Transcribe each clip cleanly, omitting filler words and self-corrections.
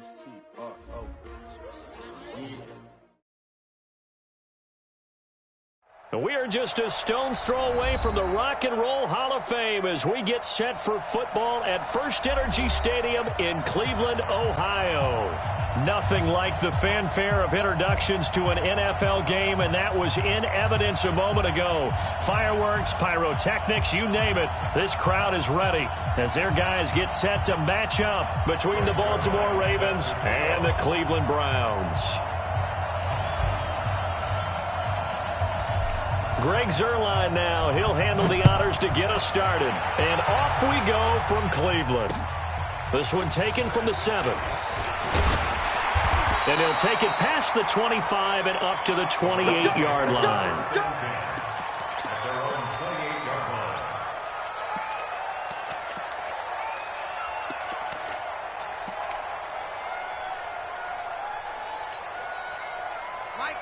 S-T-R-O. Yeah. We are just a stone's throw away from the Rock and Roll Hall of Fame as we get set for football at First Energy Stadium in Cleveland, Ohio. Nothing like the fanfare of introductions to an NFL game, and that was in evidence a moment ago. Fireworks, pyrotechnics, you name it. This crowd is ready as their guys get set to match up between the Baltimore Ravens and the Cleveland Browns. Greg Zuerlein now. He'll handle the honors to get us started. And off we go from Cleveland. This one taken from the 7. And he'll take it past the 25 and up to the 28-yard line.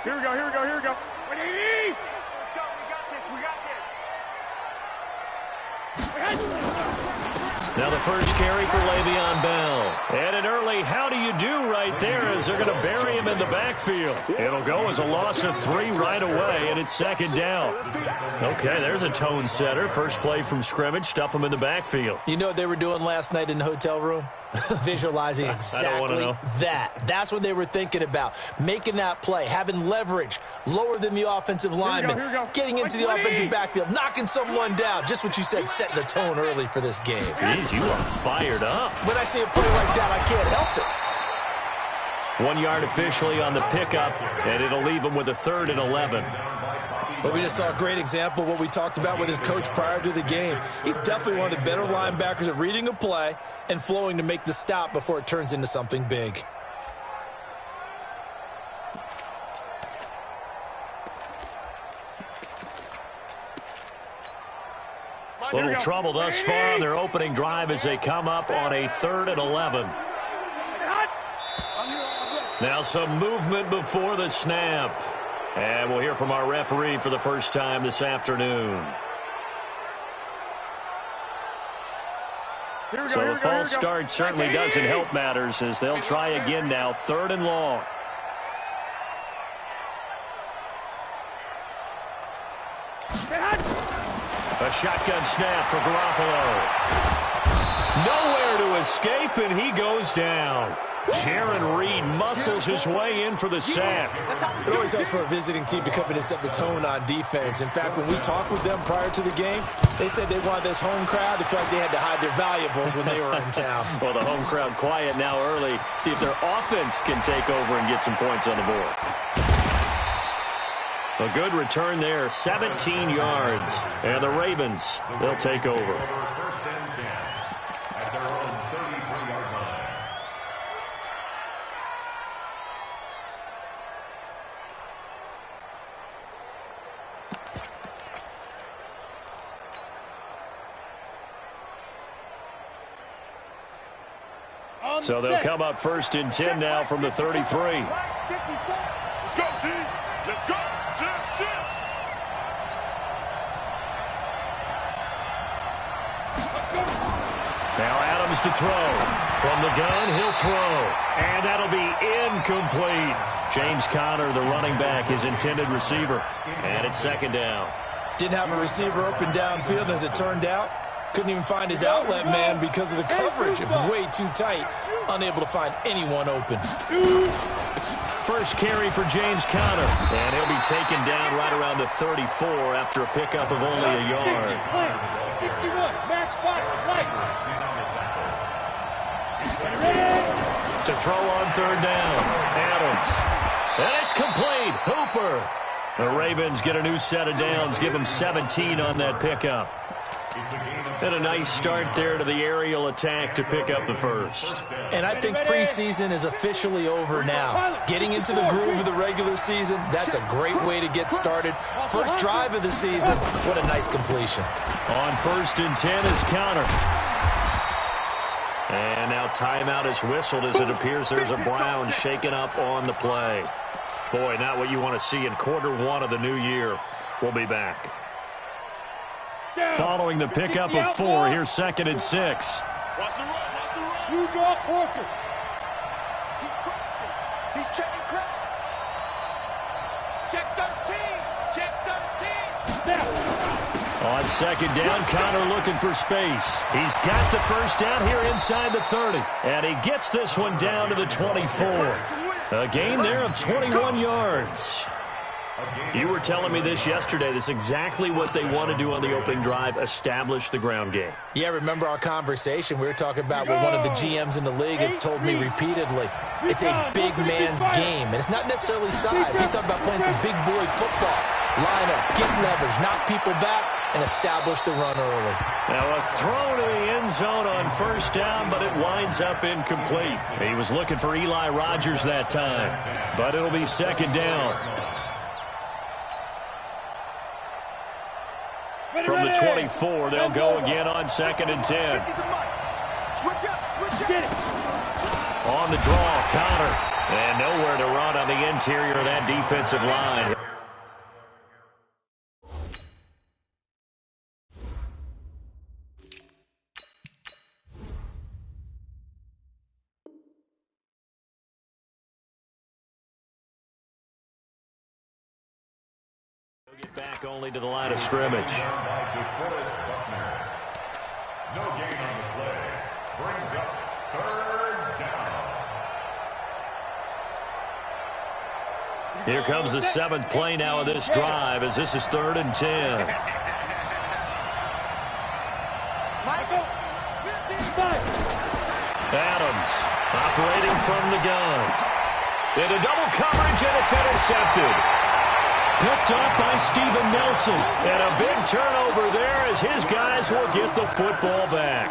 Here we go, here we go, here we go. Now the first carry for Le'Veon Bell. And an early how do you do right there as they're going to bury him in the backfield. It'll go as a loss of 3 right away, and it's second down. Okay, there's a tone setter. First play from scrimmage, stuff him in the backfield. You know what they were doing last night in the hotel room? Visualizing exactly that. That's what they were thinking about. Making that play, having leverage, lower than the offensive lineman, getting into the offensive backfield, knocking someone down. Just what you said, setting the tone early for this game. Jeez, you are fired up. When I see a play like that, I can't help it. 1 yard officially on the pickup, and it'll leave him with a 3rd and 11. But we just saw a great example of what we talked about with his coach prior to the game. He's definitely one of the better linebackers at reading a play and flowing to make the stop before it turns into something big. Little trouble thus far on their opening drive as they come up on a 3rd and 11. Now some movement before the snap. And we'll hear from our referee for the first time this afternoon. So the false start certainly doesn't help matters as they'll try again now, 3rd and long. A shotgun snap for Garoppolo. Nowhere to escape, and he goes down. Jaron Reed muscles his way in for the sack. It always helps for a visiting team to come in and set the tone on defense. In fact, when we talked with them prior to the game, they said they wanted this home crowd to feel like they had to hide their valuables when they were in town. Well, the home crowd quiet now early. See if their offense can take over and get some points on the board. A good return there, 17 yards. And the Ravens, they'll take over. So they'll come up 1st and 10 now from the 33. Let's go, team. Let's go. Shit. Now Adams to throw. From the gun, he'll throw. And that'll be incomplete. James Conner, the running back, his intended receiver. And it's 2nd down. Didn't have a receiver open downfield, as it turned out. Couldn't even find his outlet man because of the coverage. It was way too tight. Unable to find anyone open. First carry for James Conner. And he'll be taken down right around the 34 after a pickup of only a yard. 61, match box, right. To throw on 3rd down. Adams. And it's complete. Hooper. The Ravens get a new set of downs. Give them 17 on that pickup. And a nice start there to the aerial attack to pick up the first. And I think preseason is officially over now. Getting into the groove of the regular season, that's a great way to get started. First drive of the season, what a nice completion. On 1st and 10 is Conner. And now timeout is whistled as it appears there's a Brown shaken up on the play. Boy, not what you want to see in Q1 of the new year. We'll be back. Following the pickup of 4, here's 2nd and 6. Watch the run. You draw quarter. He's crossing. He's checking crowd. Check 13. Check 13. Snap. On second down, Connor looking for space. He's got the first down here inside the 30. And he gets this one down to the 24. A gain there of 21 yards. You were telling me this yesterday. That's exactly what they want to do on the opening drive, establish the ground game. Yeah, remember our conversation? We were talking about what one of the GMs in the league has told me repeatedly. It's a big man's game, and it's not necessarily size. He's talking about playing some big boy football. Line up, get leverage, knock people back, and establish the run early. Now a throw to the end zone on first down, but it winds up incomplete. He was looking for Eli Rogers that time, but it'll be second down. From the 24, they'll go again on second and 10. Switch up. On the draw, Connor. And nowhere to run on the interior of that defensive line. Get back only to the line of scrimmage. No gain on the play. Brings up third down. Here comes the seventh play now of this drive as this is 3rd and 10. Adams operating from the gun. Into double coverage, and it's intercepted. Picked up by Steven Nelson. And a big turnover there as his guys will get the football back.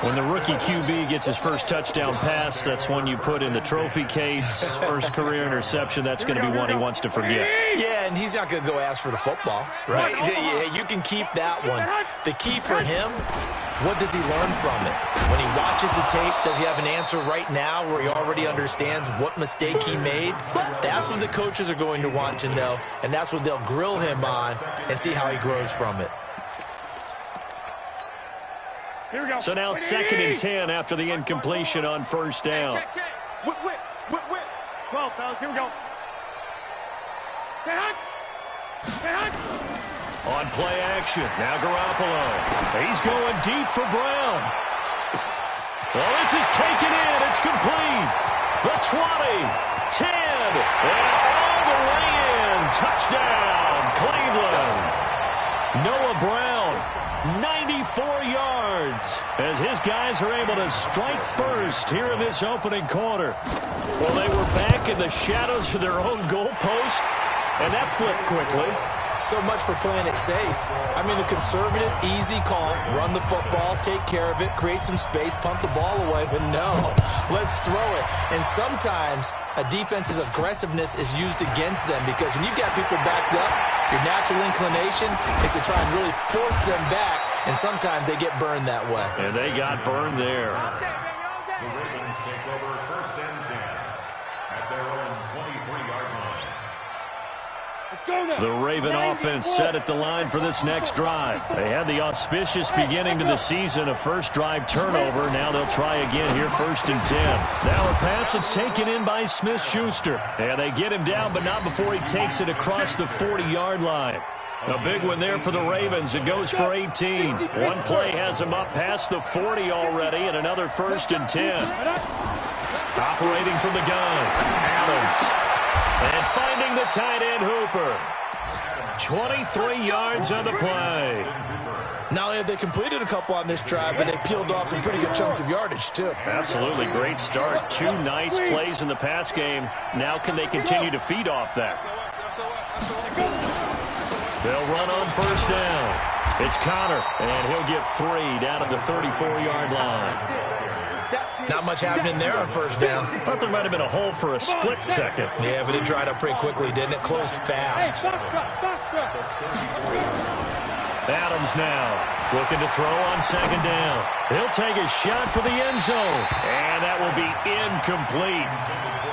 When the rookie QB gets his first touchdown pass, that's one you put in the trophy case. First career interception, that's going to be one he wants to forget. Yeah, and he's not going to go ask for the football, right? Yeah, you can keep that one. The key for him, what does he learn from it? When he watches the tape, does he have an answer right now where he already understands what mistake he made? That's what the coaches are going to want to know, and that's what they'll grill him on and see how he grows from it. Here we go. So now 2nd and 10 after the incompletion on first down. Whip. 12, fellas. Here we go. Stay hot. On play action, now Garoppolo. He's going deep for Brown. Well, this is taken in. It's complete. The 20, 10, and all the way in. Touchdown, Cleveland. Noah Brown, 94 yards, as his guys are able to strike first here in this opening quarter. Well, they were back in the shadows of their own goalpost, and that flipped quickly. So much for playing it safe. I mean, the conservative, easy call, run the football, take care of it, create some space, punt the ball away. But no, let's throw it. And sometimes a defense's aggressiveness is used against them because when you got people backed up, your natural inclination is to try and really force them back, and sometimes they get burned that way. And they got burned there. The Ravens take over 1st and 10 at their own 23-yard line. The Raven offense set at the line for this next drive. They had the auspicious beginning to the season, a first drive turnover. Now they'll try again here, 1st and 10. Now a pass that's taken in by Smith-Schuster. And they get him down, but not before he takes it across the 40-yard line. A big one there for the Ravens. It goes for 18. One play has him up past the 40 already, and another 1st and 10. Operating from the gun, Adams. And finding the tight end, Hooper. 23 yards on the play. Not only have they completed a couple on this drive, but they peeled off some pretty good chunks of yardage, too. Absolutely. Great start. 2 nice plays in the pass game. Now can they continue to feed off that? They'll run on first down. It's Connor, and he'll get 3 down at the 34-yard line. Not much happening there on first down. Thought there might have been a hole for a split second. Yeah, but it dried up pretty quickly, didn't it? Closed fast. Adams now looking to throw on second down. He'll take a shot for the end zone, and that will be incomplete.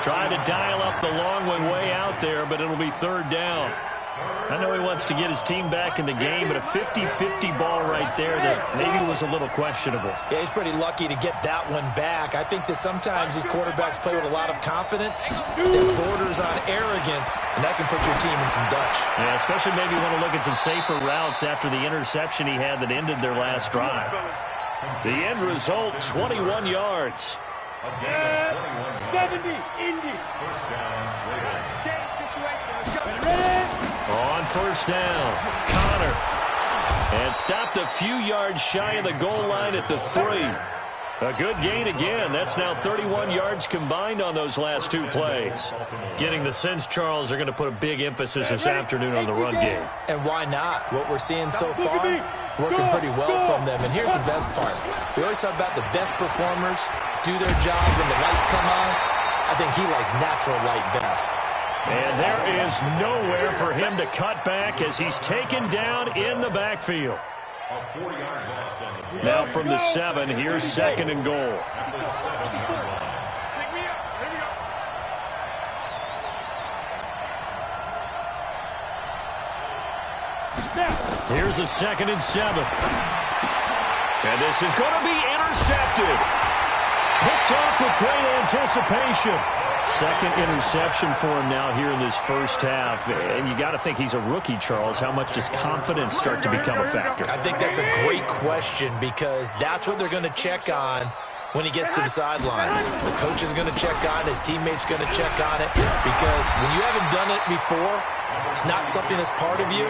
Trying to dial up the long one way out there, but it'll be 3rd down. I know he wants to get his team back in the game, but a 50-50 ball right there that maybe was a little questionable. Yeah, he's pretty lucky to get that one back. I think that sometimes these quarterbacks play with a lot of confidence that borders on arrogance, and that can put your team in some Dutch. Yeah, especially maybe want to look at some safer routes after the interception he had that ended their last drive. The end result, 21 yards. 70, Indy. First down, Ravens. Standing situation. Let's go. On first down, Connor. And stopped a few yards shy of the goal line at the 3. A good gain again. That's now 31 yards combined on those last 2 plays. Getting the sense, Charles, they're going to put a big emphasis this afternoon on the run game. And why not? What we're seeing so far is working pretty well from them. And here's the best part. We always talk about the best performers do their job when the lights come on. I think he likes natural light best. And there is nowhere for him to cut back as he's taken down in the backfield. A 40-yard loss on the play. Now from the 7, here's 2nd and goal. At the 7-yard line. Pick me up. Here we go. Here's a 2nd and 7. And this is going to be intercepted. Picked off with great anticipation. 2nd interception for him now here in this first half. And you got to think he's a rookie, Charles. How much does confidence start to become a factor? I think that's a great question because that's what they're going to check on when he gets to the sidelines. The coach is going to check on it. His teammates going to check on it because when you haven't done it before, it's not something that's part of you.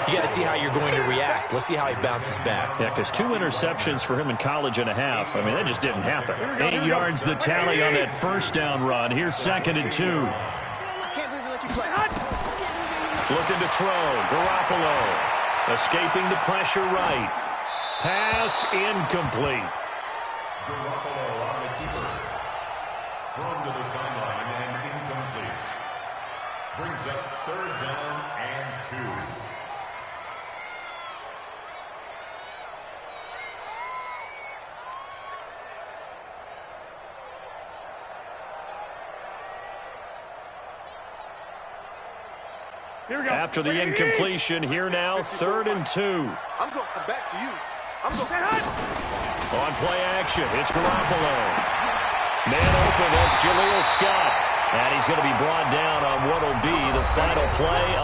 You got to see how you're going to react. Let's see how he bounces back. Yeah, because 2 interceptions for him in college and a half. I mean, that just didn't happen. 8 yards the tally on that first down run. Here's 2nd and 2. I can't believe they let you play. Looking to throw. Garoppolo escaping the pressure right. Pass incomplete. Garoppolo on the keeper. Thrown to the sideline and incomplete. Brings up 3rd down and 2. Here we go. After the incompletion, here now, 3rd and 2. I'm going to come back to you. I'm going to... On play action, it's Garoppolo. Man open, that's Jaleel Scott. And he's going to be brought down on what will be the final play.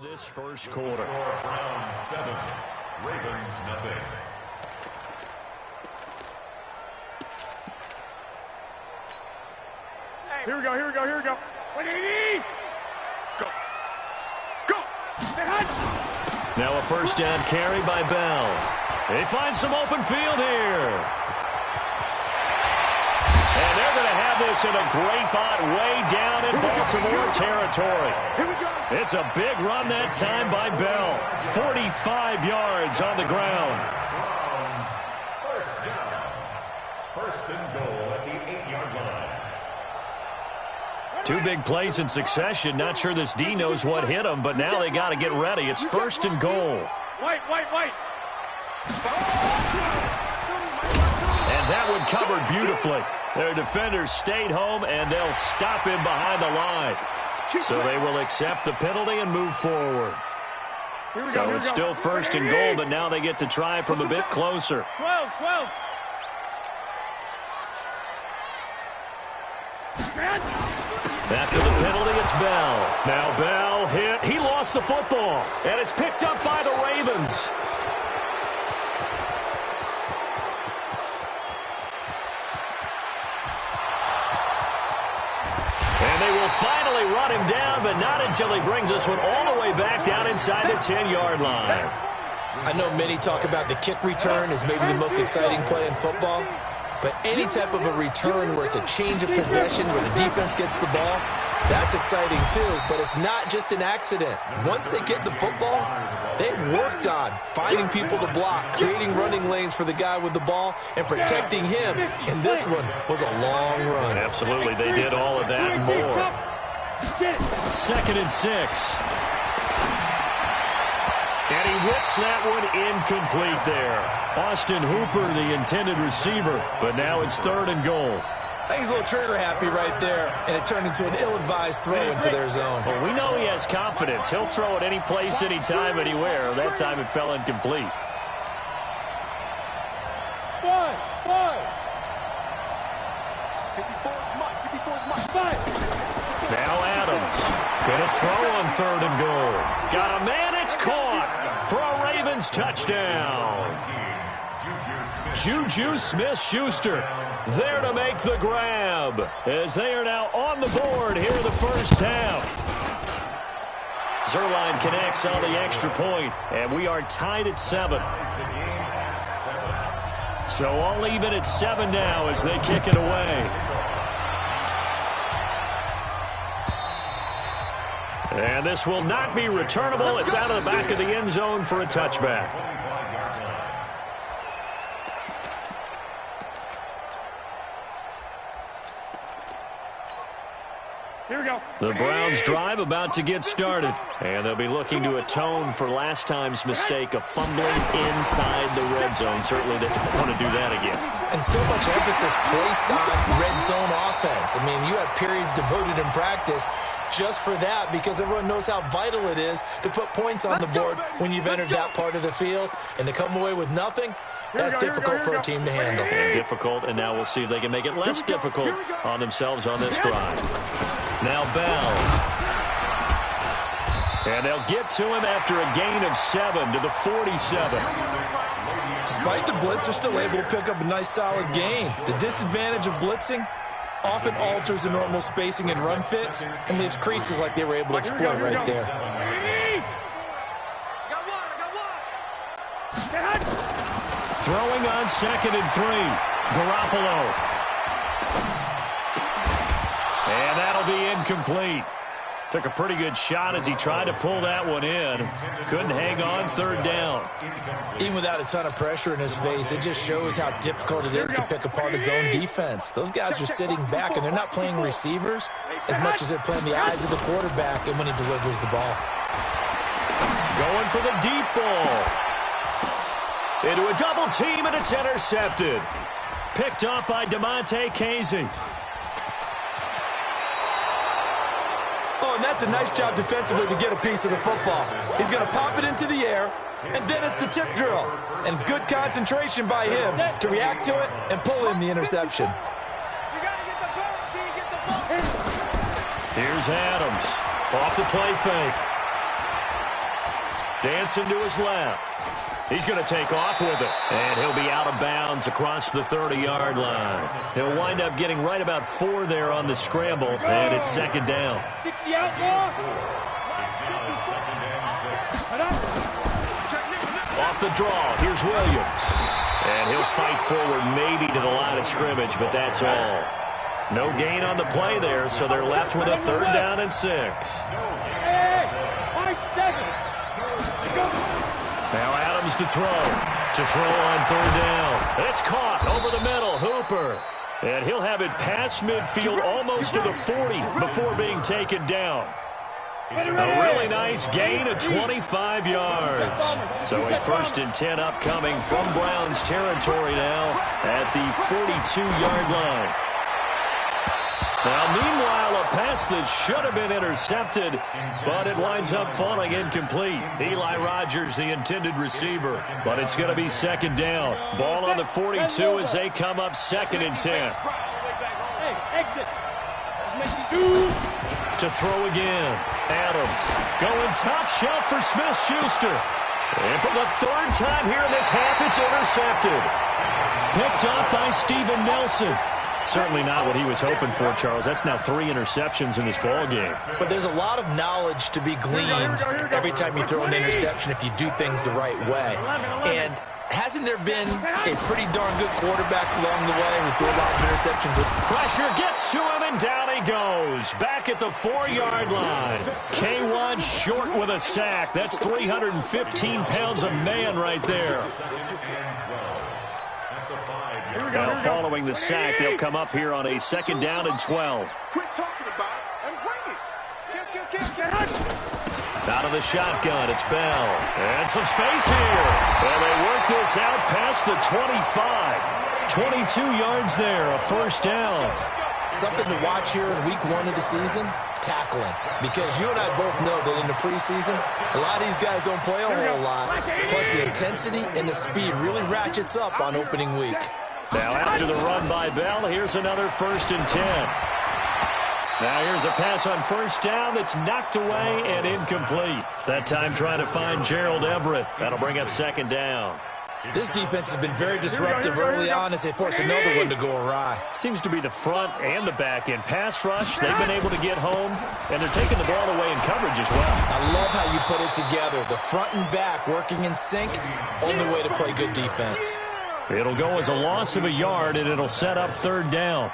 This first quarter. Round 7. Ravens nothing. Here we go. What do you need? Go. Now a first down carry by Bell. They find some open field here. And they're going to have this in a great spot way down in Baltimore territory. Here we go. It's a big run that time by Bell. 45 yards on the ground. Browns first down. 1st and goal at the 8-yard line. 2 big plays in succession. Not sure this D knows what hit him, but now they got to get ready. It's 1st and goal. White. And that one covered beautifully. Their defenders stayed home, and they'll stop him behind the line. So they will accept the penalty and move forward. So it's still 1st and goal, but now they get to try from a bit closer. 12. After the penalty, it's Bell. Now Bell hit. He lost the football, and it's picked up by the Ravens. until he brings us one all the way back down inside the 10-yard line. I know many talk about the kick return as maybe the most exciting play in football, but any type of a return where it's a change of possession, where the defense gets the ball, that's exciting too, but it's not just an accident. Once they get the football, they've worked on finding people to block, creating running lanes for the guy with the ball, and protecting him. And this one was a long run. Absolutely, they did all of that and more. 2nd and 6. And he whips that one incomplete there. Austin Hooper, the intended receiver, but now it's 3rd and goal. I think he's a little trigger happy right there, and it turned into an ill-advised throw into their zone. Well, we know he has confidence. He'll throw it any place, anytime, anywhere. That time it fell incomplete. Now Adams. Gonna throw on 3rd and goal. Got a man, it's caught for a Ravens touchdown. Juju Smith-Schuster there to make the grab as they are now on the board here in the first half. Zerline connects on the extra point, and we are tied at 7. So all even at 7 now as they kick it away. And this will not be returnable. It's out of the back of the end zone for a touchback. Here we go. The Browns drive about to get started. And they'll be looking to atone for last time's mistake of fumbling inside the red zone. Certainly they don't want to do that again. And so much emphasis placed on red zone offense. I mean, you have periods devoted in practice just for that because everyone knows how vital it is to put points on the board when you've entered that part of the field. And to come away with nothing, that's difficult for a team to handle. And difficult, and now we'll see if they can make it less difficult on themselves on this drive. Now Bell. And they'll get to him after a gain of 7 to the 47. Despite the blitz, they're still able to pick up a nice solid gain. The disadvantage of blitzing often alters the normal spacing and run fits and leaves creases like they were able to exploit right there. Throwing on 2nd and 3. Garoppolo. And that'll be incomplete. Took a pretty good shot as he tried to pull that one in. Couldn't hang on 3rd down. Even without a ton of pressure in his face, it just shows how difficult it is to pick apart his own defense. Those guys are sitting back, and they're not playing receivers as much as they're playing the eyes of the quarterback and when he delivers the ball. Going for the deep ball. Into a double team, and it's intercepted. Picked up by DeMonte Casey. Oh, and that's a nice job defensively to get a piece of the football. He's going to pop it into the air, and then it's the tip drill. And good concentration by him to react to it and pull in the interception. Here's Adams. Off the play fake. Dancing to his left. He's going to take off with it. And he'll be out of bounds across the 30-yard line. He'll wind up getting right about 4 there on the scramble, and it's 2nd down. 60 outlaw. Off the draw, here's Williams. And he'll fight forward maybe to the line of scrimmage, but that's all. No gain on the play there, so they're left with a 3rd down and 6. Now Adams to throw on 3rd down. It's caught over the middle, Hooper. And he'll have it past midfield almost to the 40 before being taken down. A really nice gain of 25 yards. So a 1st and 10 upcoming from Browns territory now at the 42-yard line. Now, meanwhile, a pass that should have been intercepted, but it winds up falling incomplete. Eli Rogers, the intended receiver, but it's going to be 2nd down. Ball on the 42 as they come up 2nd and 10. To throw again. Adams going top shelf for Smith-Schuster. And for the 3rd time here in this half, it's intercepted. Picked up by Steven Nelson. Certainly not what he was hoping for, Charles. That's now 3 interceptions in this ball game. But there's a lot of knowledge to be gleaned every time you throw an interception if you do things the right way. And hasn't there been a pretty darn good quarterback along the way who threw a lot of interceptions? Pressure gets to him, and down he goes. Back at the 4-yard line. K1 short with a sack. That's 315 pounds of man right there. Now, following the sack, they'll come up here on a 2nd down and 12. Quit talking about it and bring it. Out of the shotgun, it's Bell. And some space here. And they work this out past the 25. 22 yards there, a 1st down. Something to watch here in week 1 of the season, tackling. Because you and I both know that in the preseason, a lot of these guys don't play a whole lot. Plus, the intensity and the speed really ratchets up on opening week. Now, after the run by Bell, here's another 1st and 10. Now, here's a pass on 1st down that's knocked away and incomplete. That time trying to find Gerald Everett. That'll bring up 2nd down. This defense has been very disruptive early on as they force another one to go awry. Seems to be the front and the back end. Pass rush, they've been able to get home, and they're taking the ball away in coverage as well. I love how you put it together. The front and back working in sync, only way to play good defense. It'll go as a loss of a yard, and it'll set up 3rd down.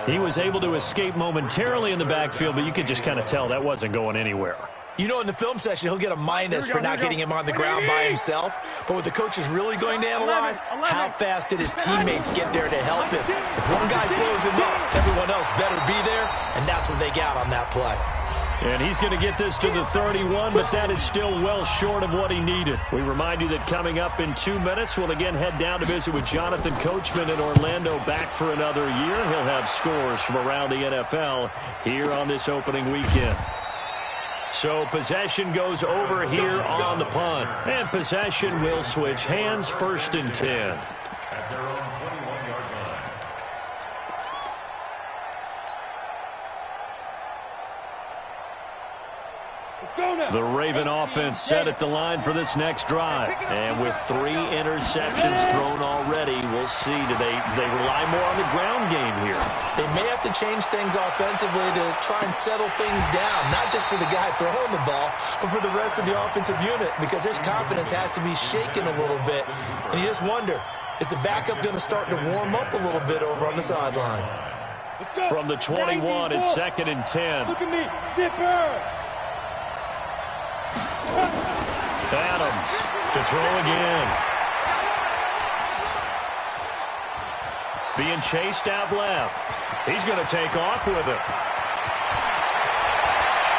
He was able to escape momentarily in the backfield, but you could just kind of tell that wasn't going anywhere. You know, in the film session, he'll get a minus for not getting him on the ground by himself. But what the coach is really going to analyze, how fast did his teammates get there to help him? If one guy slows him up, everyone else better be there, and that's what they got on that play. And he's going to get this to the 31, but that is still well short of what he needed. We remind you that coming up in 2 minutes, we'll again head down to visit with Jonathan Coachman in Orlando, back for another year. He'll have scores from around the NFL here on this opening weekend. So possession goes over here on the punt. And possession will switch hands, 1st and 10. At their own 21-yard line. The Raven offense set at the line for this next drive. And with 3 interceptions thrown already, we'll see. Do they rely more on the ground game here? They may have to change things offensively to try and settle things down, not just for the guy throwing the ball, but for the rest of the offensive unit, because their confidence has to be shaken a little bit. And you just wonder, is the backup going to start to warm up a little bit over on the sideline? From the 21, it's 2nd and 10. Look at me, Zipper. Adams to throw again. Being chased out left. He's going to take off with it.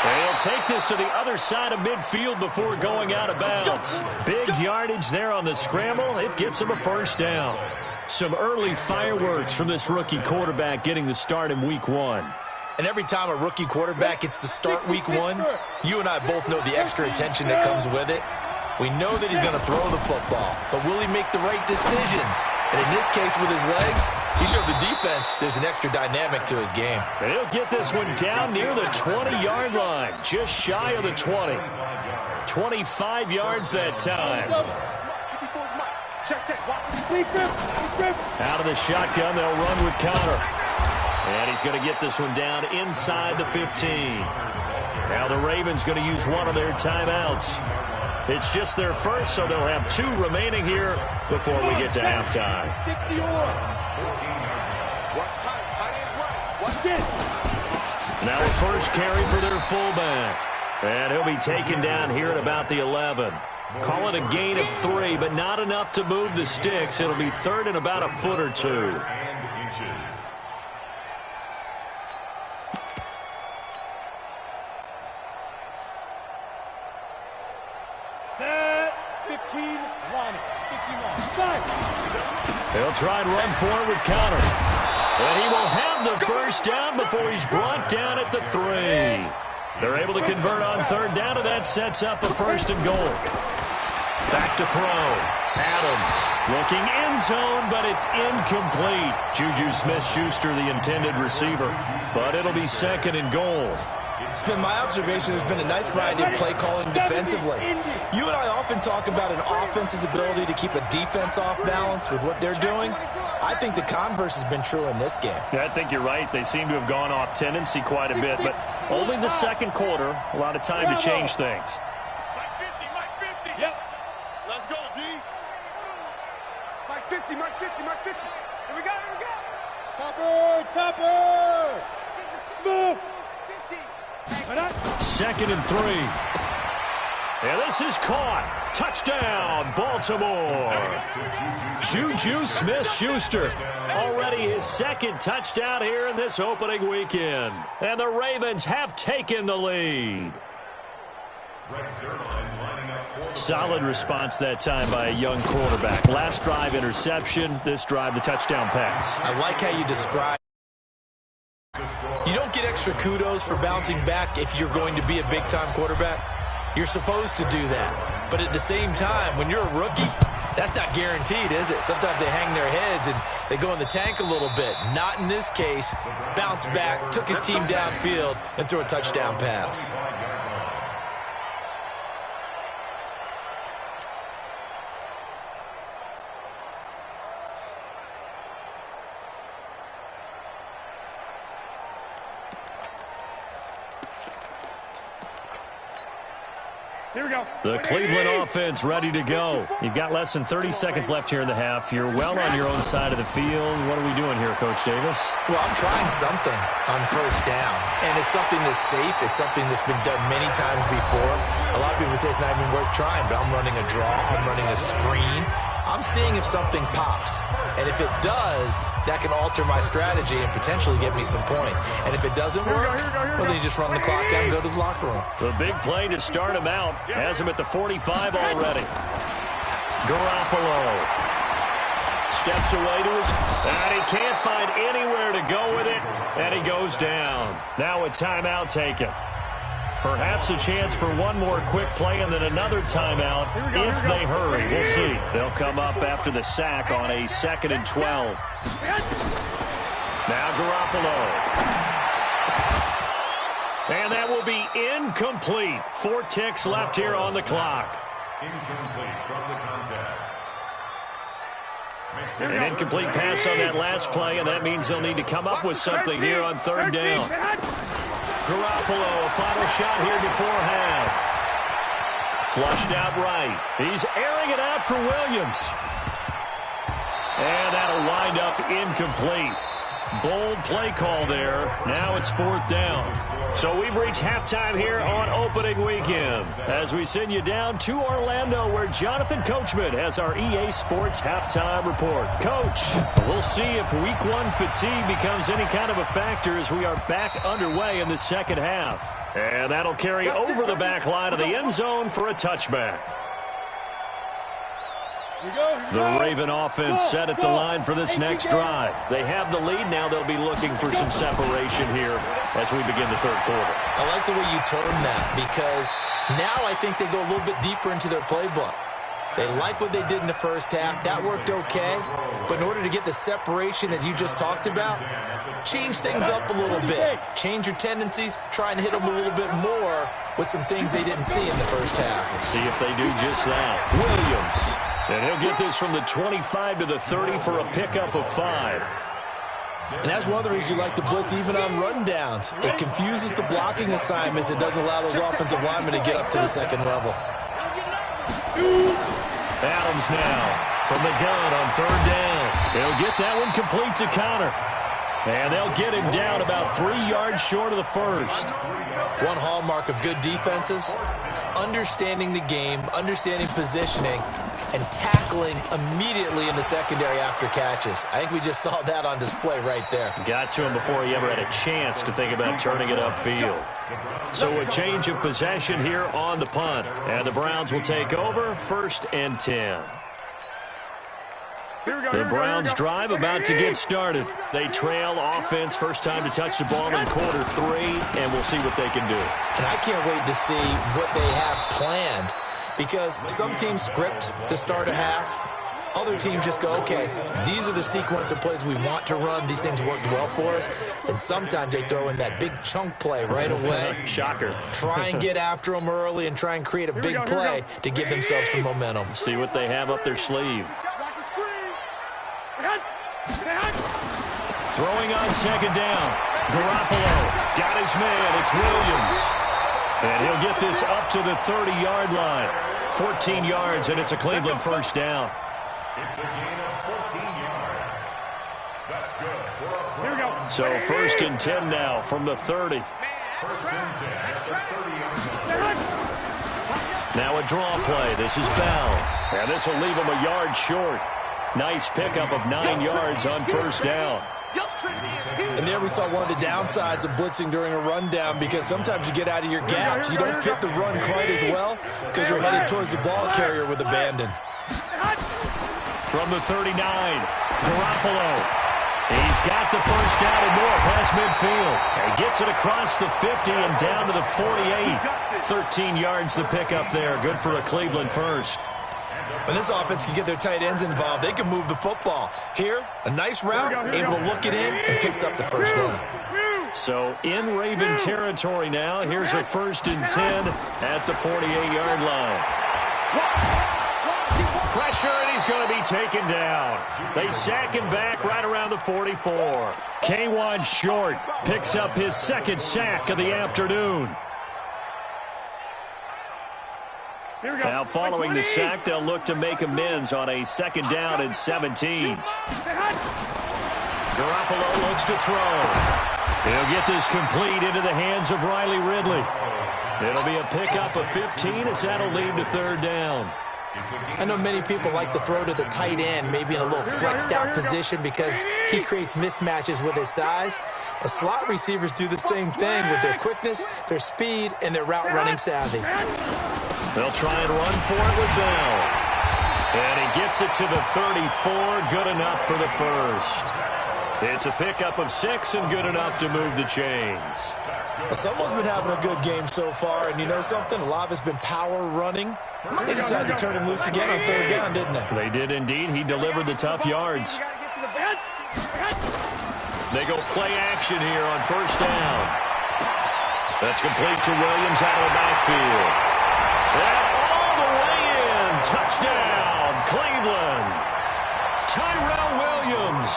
They'll take this to the other side of midfield before going out of bounds. Big yardage there on the scramble. It gets him a 1st down. Some early fireworks from this rookie quarterback getting the start in week 1. And every time a rookie quarterback gets to start week 1, you and I both know the extra attention that comes with it. We know that he's going to throw the football, but will he make the right decisions? And in this case, with his legs, he showed the defense there's an extra dynamic to his game. And he'll get this one down near the 20-yard line, just shy of the 20. 25 yards that time. Out of the shotgun, they'll run with Connor. And he's going to get this one down inside the 15. Now the Ravens going to use one of their timeouts. It's just their first, so they'll have 2 remaining here before we get to halftime. Now the first carry for their fullback. And he'll be taken down here at about the 11. Call it a gain of 3, but not enough to move the sticks. It'll be 3rd and about a foot or 2. Set. 15, line it. 15 line. Side. He'll try and run forward with Connor. And he will have the 1st down before he's brought down at the 3. They're able to convert on 3rd down, and that sets up a 1st and goal. Back to throw. Adams looking end zone, but it's incomplete. Juju Smith-Schuster, the intended receiver. But it'll be 2nd and goal. It's been my observation there's been a nice variety of play calling defensively. You and I often talk about an offense's ability to keep a defense off balance with what they're doing. I think the converse has been true in this game. Yeah, I think you're right. They seem to have gone off tendency quite a bit, but only the second quarter, a lot of time to change things. Mike 50, Mike 50. Yep. Let's go, D. Mike 50, Mike 50, Mike 50. Here we go, here we go. Topper! Smooth! 50. 2nd and 3. And this is caught. Touchdown, Baltimore. Juju Smith-Schuster. Already his 2nd touchdown here in this opening weekend. And the Ravens have taken the lead. Solid response that time by a young quarterback. Last drive, interception. This drive, the touchdown pass. I like how you describe. You don't get extra kudos for bouncing back if you're going to be a big-time quarterback. You're supposed to do that. But at the same time, when you're a rookie, that's not guaranteed, is it? Sometimes they hang their heads and they go in the tank a little bit. Not in this case. Bounce back, took his team downfield, and threw a touchdown pass. Here we go. The Cleveland offense ready to go. You've got less than 30 seconds left here in the half. You're well on your own side of the field. What are we doing here, Coach Davis? Well, I'm trying something on first down. And it's something that's safe. It's something that's been done many times before. A lot of people say it's not even worth trying, but I'm running a draw. I'm running a screen. I'm seeing if something pops. And if it does, that can alter my strategy and potentially get me some points. And if it doesn't work, well, then you just run the clock down and go to the locker room. The big play to start him out. Has him at the 45 already. Garoppolo steps away to his... And he can't find anywhere to go with it. And he goes down. Now a timeout taken. Perhaps a chance for one more quick play and then another timeout if they hurry. We'll see. They'll come up after the sack on a 2nd and 12. Now Garoppolo. And that will be incomplete. 4 ticks left here on the clock. Incomplete from the contact. An incomplete pass on that last play, and that means they'll need to come up with something here on 3rd down. Garoppolo, a final shot here before half. Flushed out right. He's airing it out for Williams. And that'll wind up incomplete. Bold play call there. Now it's 4th down. So we've reached halftime here on opening weekend as we send you down to Orlando where Jonathan Coachman has our EA Sports halftime report. Coach, we'll see if week 1 fatigue becomes any kind of a factor as we are back underway in the second half. And that'll carry over the back line of the end zone for a touchback. The Raven offense set at the line for this next drive. They have the lead. Now they'll be looking for some separation here as we begin the 3rd quarter. I like the way you term that because now I think they go a little bit deeper into their playbook. They like what they did in the first half. That worked okay. But in order to get the separation that you just talked about, change things up a little bit. Change your tendencies. Try and hit them a little bit more with some things they didn't see in the first half. Let's see if they do just that. Williams. And he'll get this from the 25 to the 30 for a pickup of 5. And that's one of the reasons you like to blitz even on rundowns. It confuses the blocking assignments. It doesn't allow those offensive linemen to get up to the 2nd level. Adams now from the gun on 3rd down. He'll get that one complete to Connor. And they'll get him down about 3 yards short of the 1st. One hallmark of good defenses is understanding the game, understanding positioning, and tackling immediately in the secondary after catches. I think we just saw that on display right there. Got to him before he ever had a chance to think about turning it upfield. So a change of possession here on the punt. And the Browns will take over 1st and 10. The Browns drive about to get started. They trail offense first time to touch the ball in quarter 3, and we'll see what they can do. And I can't wait to see what they have planned because some teams script to start a half. Other teams just go, okay, these are the sequence of plays we want to run. These things worked well for us. And sometimes they throw in that big chunk play right away. Shocker. Try and get after them early and try and create a big play to give themselves some momentum. See what they have up their sleeve. Throwing on second down. Garoppolo got his man. It's Williams. And he'll get this up to the 30-yard line. 14 yards, and it's a Cleveland first down. It's a gain of 14 yards. That's good. Here we go. So first and 10 now from the 30. First and 10 at the 30-yard line. Now a draw play. This is Bell. And this will leave him a yard short. Nice pickup of 9 yards on first down. And there we saw one of the downsides of blitzing during a rundown, because sometimes you get out of your gaps. You don't fit the run quite as well because you're headed towards the ball carrier with abandon. From the 39, Garoppolo. He's got the first down and more past midfield. And gets it across the 50 and down to the 48. 13 yards to pick up there. Good for a Cleveland first. When this offense can get their tight ends involved, they can move the football. Here, a nice route, able to look it in, and picks up the first down. So in Raven territory now. Here's a first and 10 at the 48-yard line. Pressure, and he's going to be taken down. They sack him back right around the 44. K1 Short picks up his second sack of the afternoon. Now following the sack, they'll look to make amends on a second down and 17. Garoppolo looks to throw. He'll get this complete into the hands of Riley Ridley. It'll be a pickup of 15 as that'll lead to third down. I know many people like to throw to the tight end, maybe in a little flexed out position because he creates mismatches with his size. But slot receivers do the same thing with their quickness, their speed, and their route running savvy. They'll try and run for it with Bell. And he gets it to the 34, good enough for the first. It's a pickup of 6 and good enough to move the chains. Well, someone's been having a good game so far, and you know something? A lot of it's been power running. They decided to turn him loose again on third down, didn't they? They did indeed. He delivered the tough yards. They go play action here on first down. That's complete to Williams out of the backfield. And all the way in. Touchdown, Cleveland. Tyrell Williams,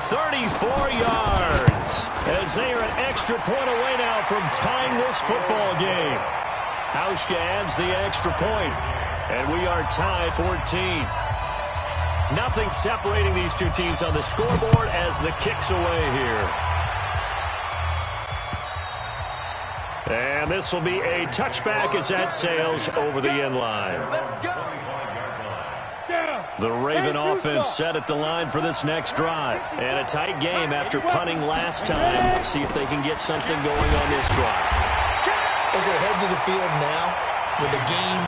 34 yards. As they are an extra point away now from tying this football game. Hauschka adds the extra point, and we are tied 14. Nothing separating these two teams on the scoreboard as the kick's away here. And this will be a touchback as that sails over the end line. The Raven offense set at the line for this next drive. And a tight game after punting last time. See if they can get something going on this drive. As they head to the field now, with the game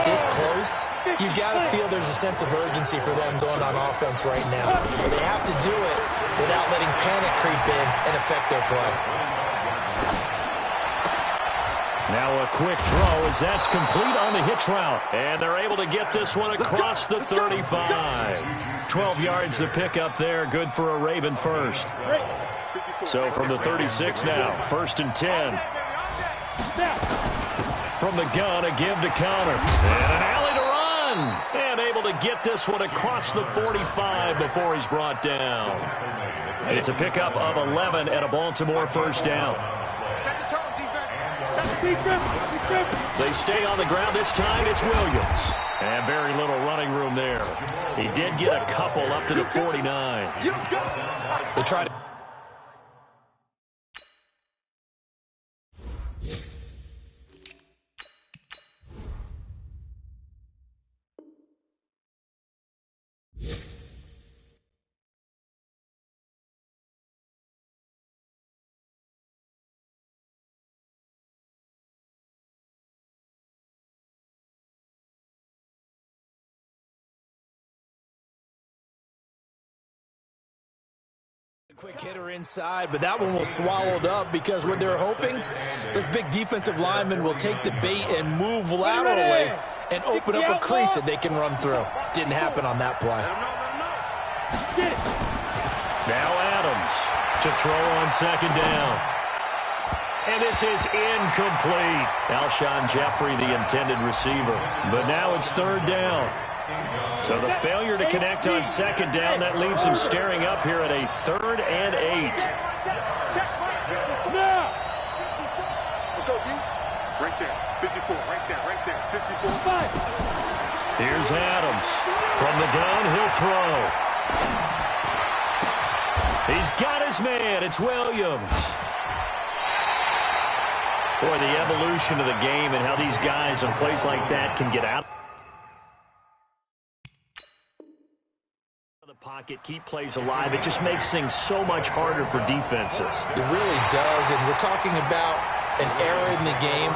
this close, you got to feel there's a sense of urgency for them going on offense right now. But they have to do it without letting panic creep in and affect their play. Now a quick throw as that's complete on the hitch route. And they're able to get this one across the 35. 12 yards to pick up there. Good for a Raven first. So from the 36 now, first and 10. From the gun, a give to Connor. And an alley to run. And able to get this one across the 45 before he's brought down. It's a pickup of 11 and a Baltimore first down. They stay on the ground this time. It's Williams. And very little running room there. He did get a couple up to the 49. They try to... Quick hitter inside, but that one was swallowed up because what they're hoping, this big defensive lineman will take the bait and move laterally and open up a crease that they can run through. Didn't happen on that play. Now Adams to throw on second down. And this is incomplete. Alshon Jeffrey, the intended receiver. But now it's third down. So the failure to connect on second down, that leaves him staring up here at a 3rd and 8. Let's go, D. Right there. 54. Right there. Right there. 54. Here's Adams. From the gun, he'll throw. He's got his man. It's Williams. Boy, the evolution of the game and how these guys in plays like that can get out of the pocket, keep plays alive. It just makes things so much harder for defenses. It really does, and we're talking about an era in the game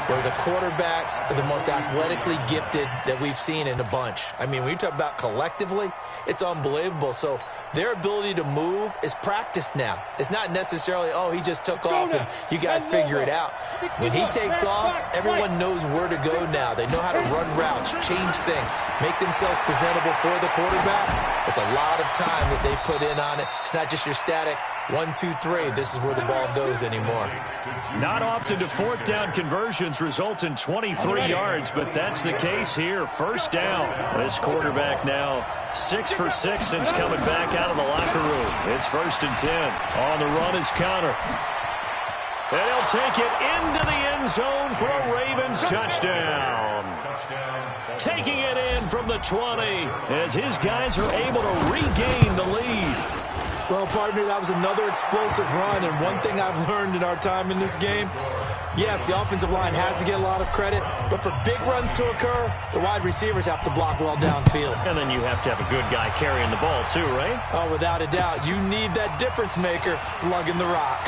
where the quarterbacks are the most athletically gifted that we've seen in a bunch. I mean, when you talk about collectively, it's unbelievable. So their ability to move is practiced now. It's not necessarily, oh, he just took off and you guys figure it out. When he takes off, everyone knows where to go now. They know how to run routes, change things, make themselves presentable for the quarterback. It's a lot of time that they put in on it. It's not just your static 1, 2, 3. This is where the ball goes anymore. Not often do 4th down conversions result in 23 yards, but that's the case here. 1st down. This quarterback now 6 for 6 since coming back out of the locker room. It's 1st and 10. On the run is Connor. And he'll take it into the end zone for a Ravens touchdown. Taking it in from the 20 as his guys are able to regain the lead. Well, partner, that was another explosive run, and one thing I've learned in our time in this game, yes, the offensive line has to get a lot of credit, but for big runs to occur, the wide receivers have to block well downfield. And then you have to have a good guy carrying the ball too, right? Oh, without a doubt. You need that difference maker lugging the rock.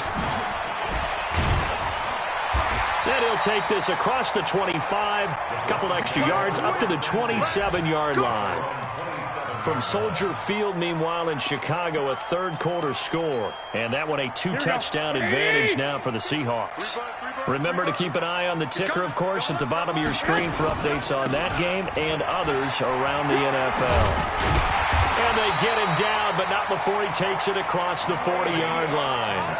Then he'll take this across the 25, a couple extra yards, up to the 27-yard line. From Soldier Field, meanwhile, in Chicago, a 3rd quarter score. And that one a 2-touchdown advantage now for the Seahawks. Remember to keep an eye on the ticker, of course, at the bottom of your screen for updates on that game and others around the NFL. And they get him down, but not before he takes it across the 40-yard line.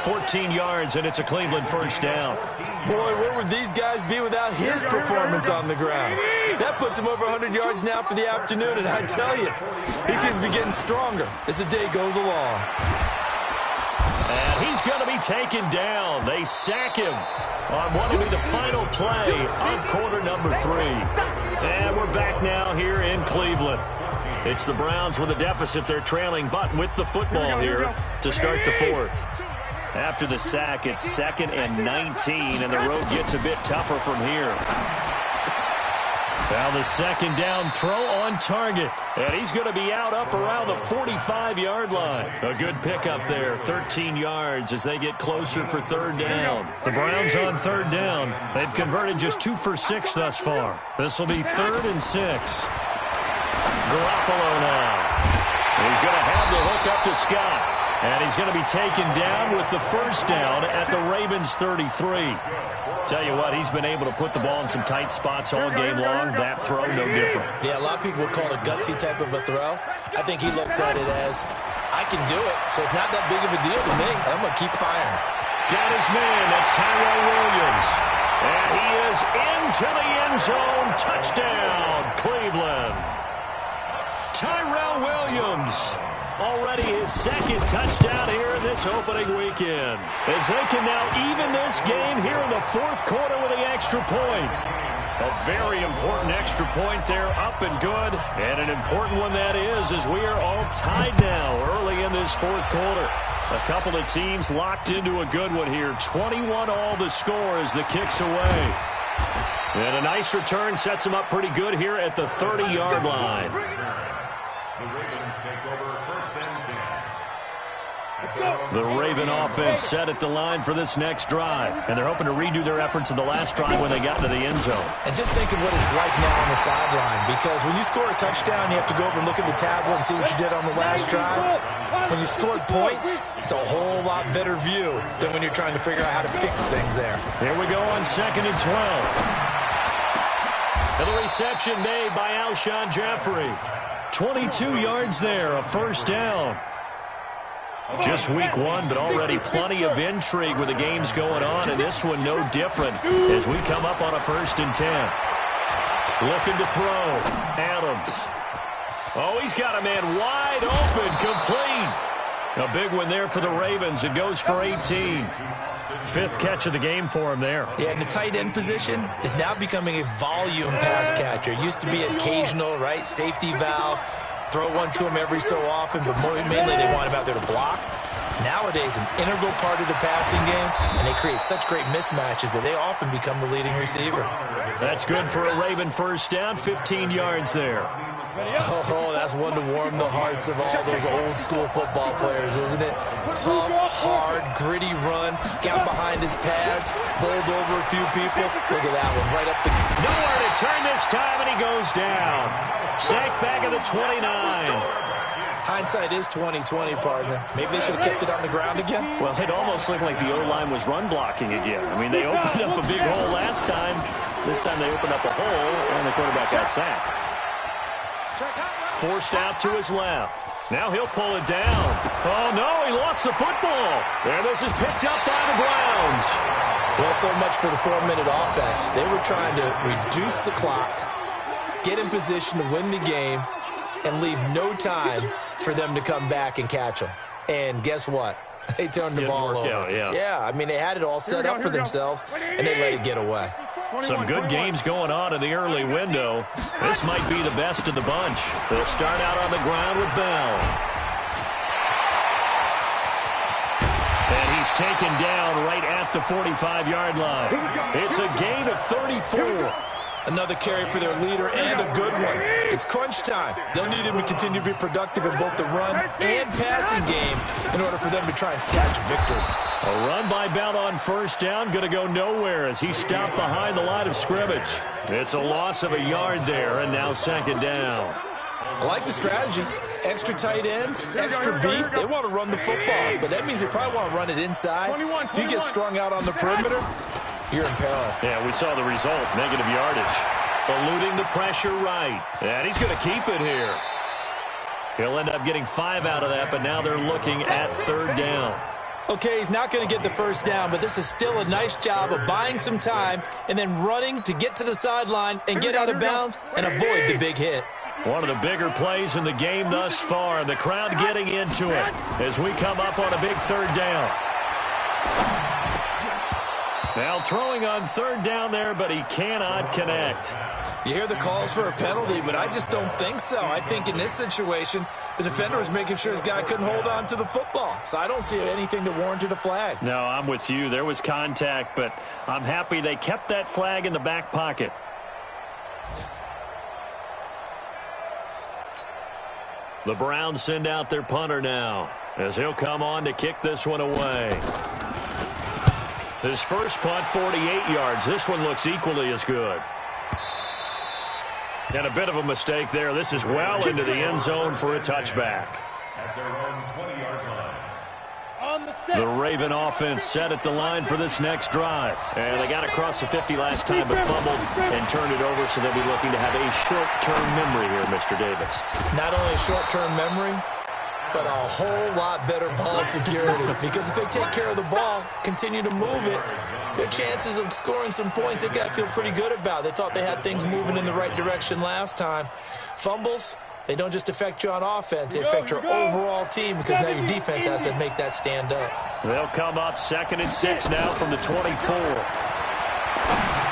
14 yards, and it's a Cleveland 1st down. Boy, where would these guys be without his performance on the ground? That puts him over 100 yards now for the afternoon, and I tell you, he seems to be getting stronger as the day goes along. And he's going to be taken down. They sack him on what will be the final play of quarter number 3. And we're back now here in Cleveland. It's the Browns with a deficit. They're trailing, but with the football here to start the 4th. After the sack, it's 2nd and 19, and the road gets a bit tougher from here. Now the 2nd down throw on target, and he's going to be out up around the 45-yard line. A good pickup there, 13 yards as they get closer for 3rd down. The Browns on 3rd down. They've converted just 2 for 6 thus far. This will be 3rd and 6. Garoppolo now. He's going to have the hook up to Scott. And he's going to be taken down with the 1st down at the Ravens 33. Tell you what, he's been able to put the ball in some tight spots all game long. That throw, no different. Yeah, a lot of people would call it a gutsy type of a throw. I think he looks at it as, I can do it, so it's not that big of a deal to me. I'm going to keep firing. Got his man. That's Tyrell Williams. And he is into the end zone. Touchdown, Cleveland. Tyrell Williams. Already his 2nd touchdown here in this opening weekend. As they can now even this game here in the 4th quarter with the extra point. A very important extra point there, up and good. And an important one that is, as we are all tied now early in this 4th quarter. A couple of teams locked into a good one here. 21 all the score as the kick's away. And a nice return sets them up pretty good here at the 30-yard line. The Ravens take over 1st and 10. The Raven offense set at the line for this next drive. And they're hoping to redo their efforts of the last drive when they got into the end zone. And just think of what it's like now on the sideline. Because when you score a touchdown, you have to go over and look at the tablet and see what you did on the last drive. When you scored points, it's a whole lot better view than when you're trying to figure out how to fix things there. Here we go on 2nd and 12. And the reception made by Alshon Jeffrey. 22 yards there, a 1st down. Just week 1, but already plenty of intrigue with the games going on, and this one no different as we come up on a 1st and 10. Looking to throw. Adams. Oh, he's got a man wide open, complete. A big one there for the Ravens. It goes for 18. Fifth catch of the game for him there. Yeah, and the tight end position is now becoming a volume pass catcher. It used to be occasional, right? Safety valve. Throw one to him every so often, but mainly they want him out there to block. Nowadays, an integral part of the passing game, and they create such great mismatches that they often become the leading receiver. That's good for a Raven first down, 15 yards there. Oh, that's one to warm the hearts of all those old-school football players, isn't it? Tough, hard, gritty run, got behind his pads, bowled over a few people. Look at that one, right up the... Nowhere to turn this time, and he goes down. Sacked back at the 29. Hindsight is 20/20, partner. Maybe they should have kept it on the ground again. Well, it almost looked like the O-line was run blocking again. I mean, they opened up a big hole last time. This time they opened up a hole, and the quarterback got sacked. Forced out to his left. Now he'll pull it down. Oh, no, he lost the football. And this is picked up by the Browns. Well, so much for the 4-minute offense. They were trying to reduce the clock, get in position to win the game, and leave no time for them to come back and catch them. And guess what? They turned the ball over. Yeah, I mean, they had it all set up for themselves, and they let it get away. Some good games going on in the early window. This might be the best of the bunch. They'll start out on the ground with Bell. And he's taken down right at the 45-yard line. It's a gain of 34. Another carry for their leader and a good one. It's crunch time. They'll need him to continue to be productive in both the run and passing game in order for them to try and snatch a victory. A run by Bell on first down, going to go nowhere as he stopped behind the line of scrimmage. It's a loss of a yard there, and now second down. I like the strategy. Extra tight ends, extra beef. They want to run the football, but that means they probably want to run it inside. If you get strung out on the perimeter, you're in peril. Yeah, we saw the result, negative yardage. Eluding the pressure right. And he's going to keep it here. He'll end up getting 5 out of that, but now they're looking at third down. Okay, he's not going to get the first down, but this is still a nice job of buying some time and then running to get to the sideline and get out of bounds and avoid the big hit. One of the bigger plays in the game thus far, and the crowd getting into it as we come up on a big third down. Now throwing on third down there, but he cannot connect. You hear the calls for a penalty, but I just don't think so. I think in this situation, the defender was making sure his guy couldn't hold on to the football. So I don't see anything that warranted a flag. No, I'm with you. There was contact, but I'm happy they kept that flag in the back pocket. The Browns send out their punter now as he'll come on to kick this one away. His first punt, 48 yards. This one looks equally as good. And a bit of a mistake there. This is well into the end zone for a touchback. At their own 20-yard line. The Raven offense set at the line for this next drive. And they got across the 50 last time, but fumbled and turned it over, so they'll be looking to have a short-term memory here, Mr. Davis. Not only a short-term memory, but a whole lot better ball security. Because if they take care of the ball, continue to move it, their chances of scoring some points, they've got to feel pretty good about. They thought they had things moving in the right direction last time. Fumbles, they don't just affect you on offense, they affect your overall team because now your defense has to make that stand up. They'll come up 2nd and 6 now from the 24.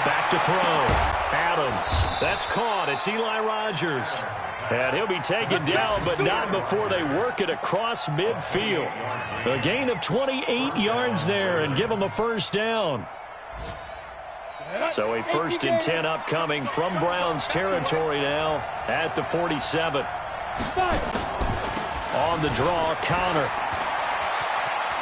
Back to throw. Adams. That's caught. It's Eli Rogers. And he'll be taken down, but not before they work it across midfield. A gain of 28 yards there and give them a first down. So a 1st and 10 upcoming from Browns territory now at the 47. On the draw, counter.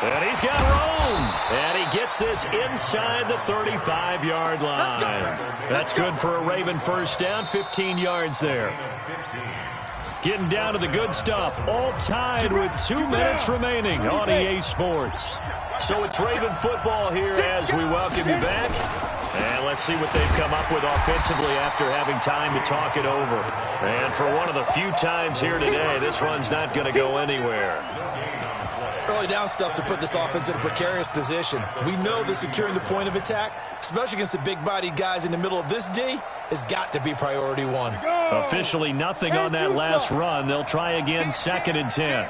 And he's got room. And he gets this inside the 35-yard line. That's good for a Raven first down, 15 yards there. Getting down to the good stuff, all tied with 2 minutes remaining on EA Sports. So it's Raven football here as we welcome you back. And let's see what they've come up with offensively after having time to talk it over. And for one of the few times here today, this run's not going to go anywhere. early down stuff's to put this offense in a precarious position. We know that securing the point of attack, especially against the big-bodied guys in the middle of this D, has got to be priority one. Officially nothing on that last run. They'll try again, 2nd and 10.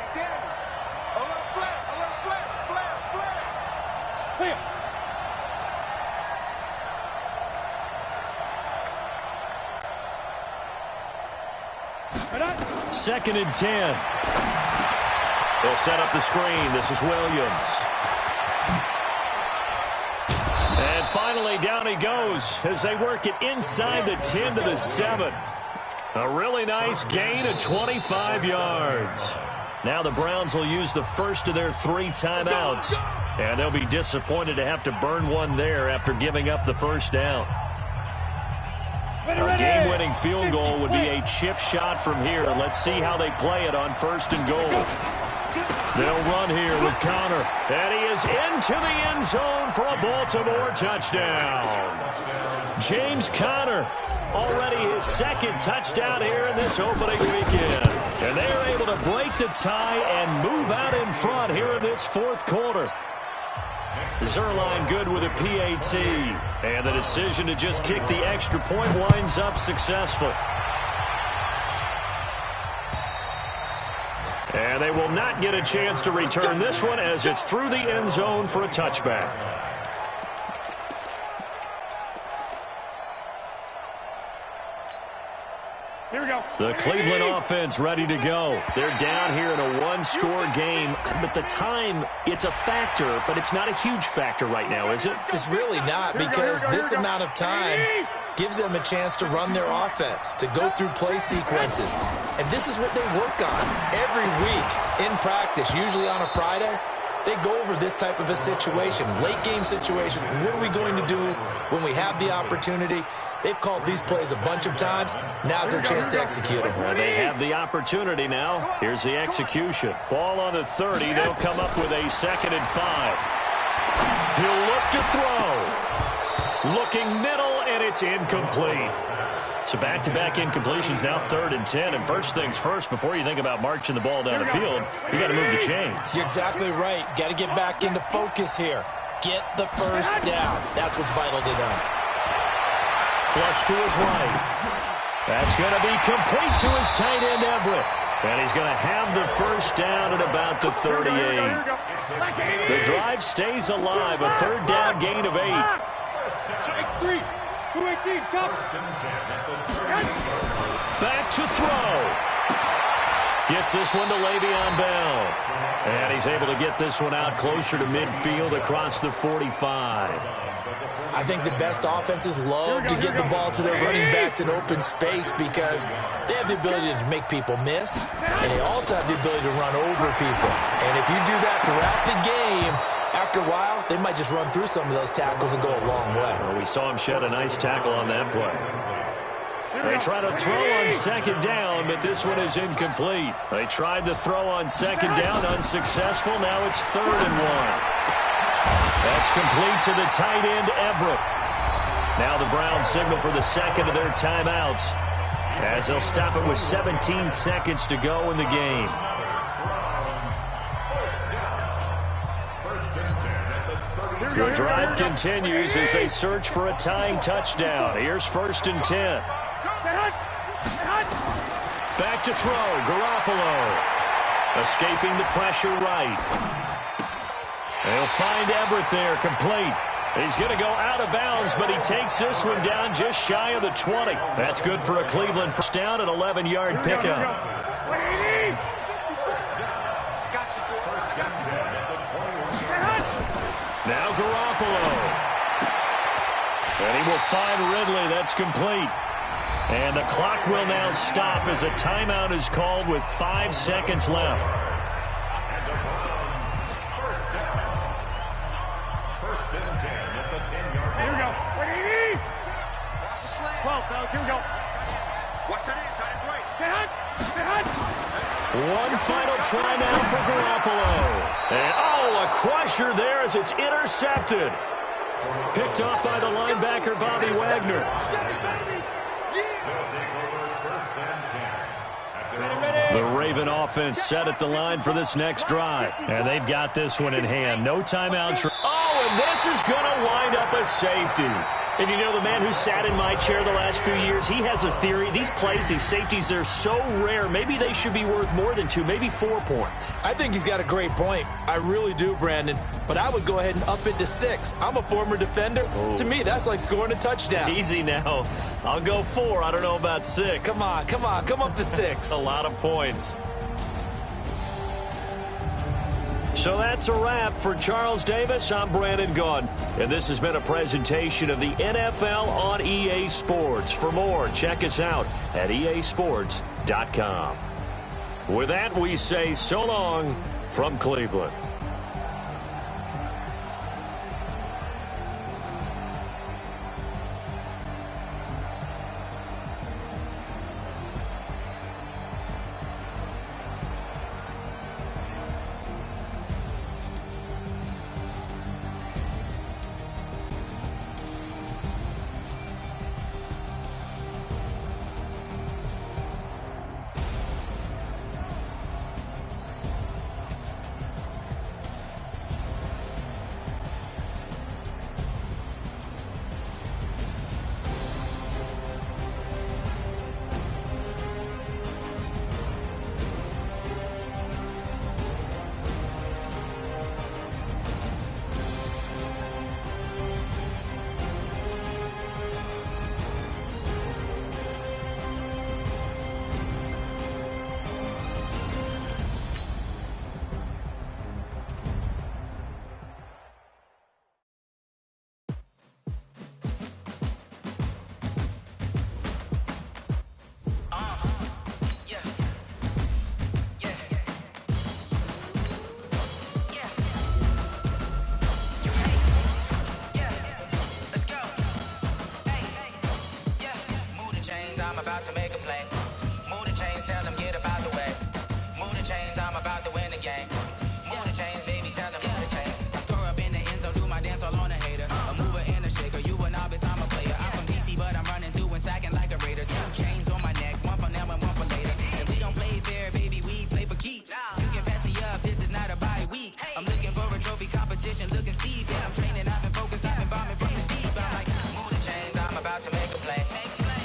Second and 10. They'll set up the screen. This is Williams. And finally, down he goes as they work it inside the 10 to the 7. A really nice gain of 25 yards. Now the Browns will use the first of their 3 timeouts. And they'll be disappointed to have to burn one there after giving up the first down. A game-winning field goal would be a chip shot from here. Let's see how they play it on 1st and goal. They'll run here with Connor. And he is into the end zone for a Baltimore touchdown. James Conner, already his 2nd touchdown here in this opening weekend. And they are able to break the tie and move out in front here in this 4th quarter. Zerline good with a PAT. And the decision to just kick the extra point winds up successful. And they will not get a chance to return this one as it's through the end zone for a touchback. Here we go. The Cleveland offense ready to go. They're down here in a 1-score game, but the time, it's a factor, but it's not a huge factor right now, is it? It's really not, because this amount of time gives them a chance to run their offense, to go through play sequences. And this is what they work on every week in practice, usually on a Friday. They go over this type of a situation, late game situation. What are we going to do when we have the opportunity? They've called these plays a bunch of times. Now's their chance to execute them. Well, they have the opportunity now. Here's the execution. Ball on the 30. They'll come up with a 2nd and 5. He'll look to throw. Looking middle, and it's incomplete. So back-to-back incompletions, now 3rd and 10. And first things first, before you think about marching the ball down the field, you got to move the chains. You're exactly right. Got to get back into focus here. Get the first down. That's what's vital to them. Flush to his right. That's going to be complete to his tight end, Everett. And he's going to have the first down at about the 38. The drive stays alive. A 3rd down gain of 8. Take 3. 218, chop. Back to throw. Gets this one to Le'Veon Bell. And he's able to get this one out closer to midfield across the 45. I think the best offenses love to get the ball to their running backs in open space because they have the ability to make people miss, and they also have the ability to run over people. And if you do that throughout the game, after a while, they might just run through some of those tackles and go a long way. Well, we saw him shed a nice tackle on that play. They try to throw on 2nd down, but this one is incomplete. They tried to throw on 2nd down, unsuccessful. Now it's 3rd and 1. That's complete to the tight end, Everett. Now the Browns signal for the 2nd of their timeouts as they'll stop it with 17 seconds to go in the game. The drive continues as they search for a tying touchdown. Here's 1st and 10. Back to throw, Garoppolo. Escaping the pressure right. They'll find Everett there, complete. He's going to go out of bounds, but he takes this one down just shy of the 20. That's good for a Cleveland first down, an 11-yard pickup. Now Garoppolo. And he will find Ridley. That's complete. And the clock will now stop as a timeout is called with 5 seconds left. Here we go. Watch that inside, it's right. One final try now for Garoppolo. And, a crusher there as it's intercepted. Picked off by the linebacker, Bobby Wagner. The Raven offense set at the line for this next drive. And they've got this one in hand. No timeouts. Oh, and this is going to wind up a safety. And you know, the man who sat in my chair the last few years, he has a theory. These plays, these safeties, they're so rare. Maybe they should be worth more than 2, maybe 4 points. I think he's got a great point. I really do, Brandon. But I would go ahead and up it to 6. I'm a former defender. Oh. To me, that's like scoring a touchdown. Easy now. I'll go 4. I don't know about 6. Come on. Come up to 6. A lot of points. So that's a wrap for Charles Davis. I'm Brandon Gaudin, and this has been a presentation of the NFL on EA Sports. For more, check us out at easports.com. With that, we say so long from Cleveland. I'm about to make a play. Move the chains, tell them get about the way. Move the chains, I'm about to win the game. Move the chains, baby, tell them move the chains. I score up in the end zone, do my dance all on a hater. A mover and a shaker, you a novice, I'm a player. I'm from DC, but I'm running through and sacking like a raider. 2 chains on my neck, one for now and one for later. And we don't play fair, baby, we play for keeps. You can pass me up, this is not a bye week. I'm looking for a trophy competition, looking steep. Yeah, I'm training, I've been focused, I've been bombing from the deep. I'm like, move the chains, I'm about to make a play.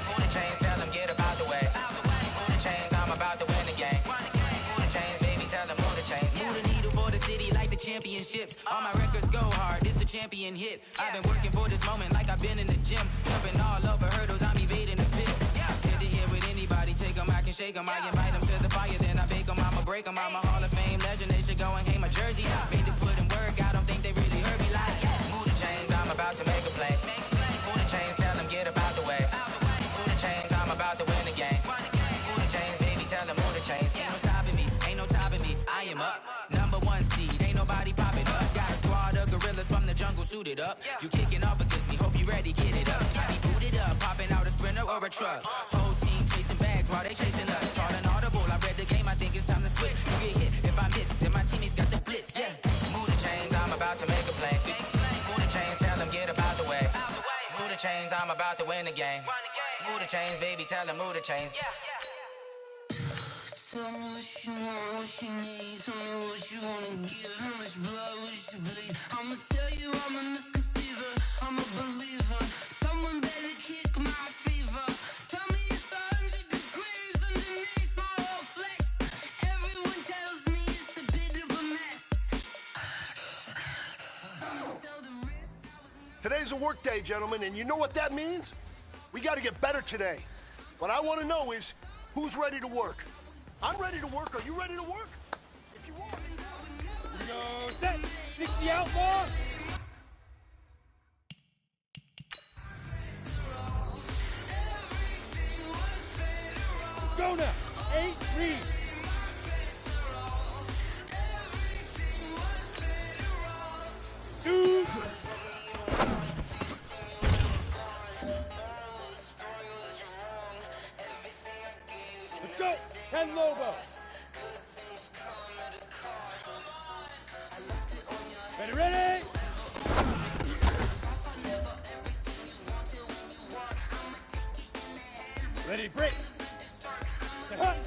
Move the chains, tell them get about the way. Move the chains, I'm about to win the game. Move the chains, baby, tell them move the chains. Move the needle for the city like the championships. All my records go hard, this a champion hit. I've been working for this moment like I've been in the gym. Jumping all over hurdles, I'm evading the pit. Hit to hit with anybody, take them, I can shake them. I invite them to the fire, then I bake them, I'ma break them. I'm a Hall of Fame legend, they should go and hang my jersey. Made to put in work, I don't think they really heard me like. Move the chains, I'm about to make a play. Move the chains, tell them get about the way. Move the chains, I'm about to win the game. Move the chains, baby, tell them move the chains. Ain't no stopping me, ain't no topping me. I am up, #1 seed, ain't nobody popping up. Got a squad of gorillas from the jungle suited up. You kicking off against me, hope you ready, get it up. I be booted up, popping out a sprinter or a truck. Whole team chasing bags while they chasing us. Calling audible, I read the game, I think it's time to switch. You get hit, if I miss, then my teammates got the blitz, yeah. Move the chains, I'm about to make a play. Move the chains, tell them get about the way. Move the chains, I'm about to win the game. Move the chains, baby, tell them move the chains. Tell me what you want, what you need. Tell me what you wanna give. How much blood would you bleed? I'ma tell you I'm a misconceiver. I'm a believer. Someone better kick my fever. Tell me it's 100 degrees underneath my whole flesh. Everyone tells me it's a bit of a mess. Tell the rest I was. Today's a work day, gentlemen, and you know what that means? We got to get better today. What I want to know is who's ready to work. I'm ready to work. Are you ready to work? If you want. Here we go. Set. 60 out, ball. Let's go now. 8, 3. Shoot. Let's go. 10 Lobo. Ready, ready. Ready, break. Hut.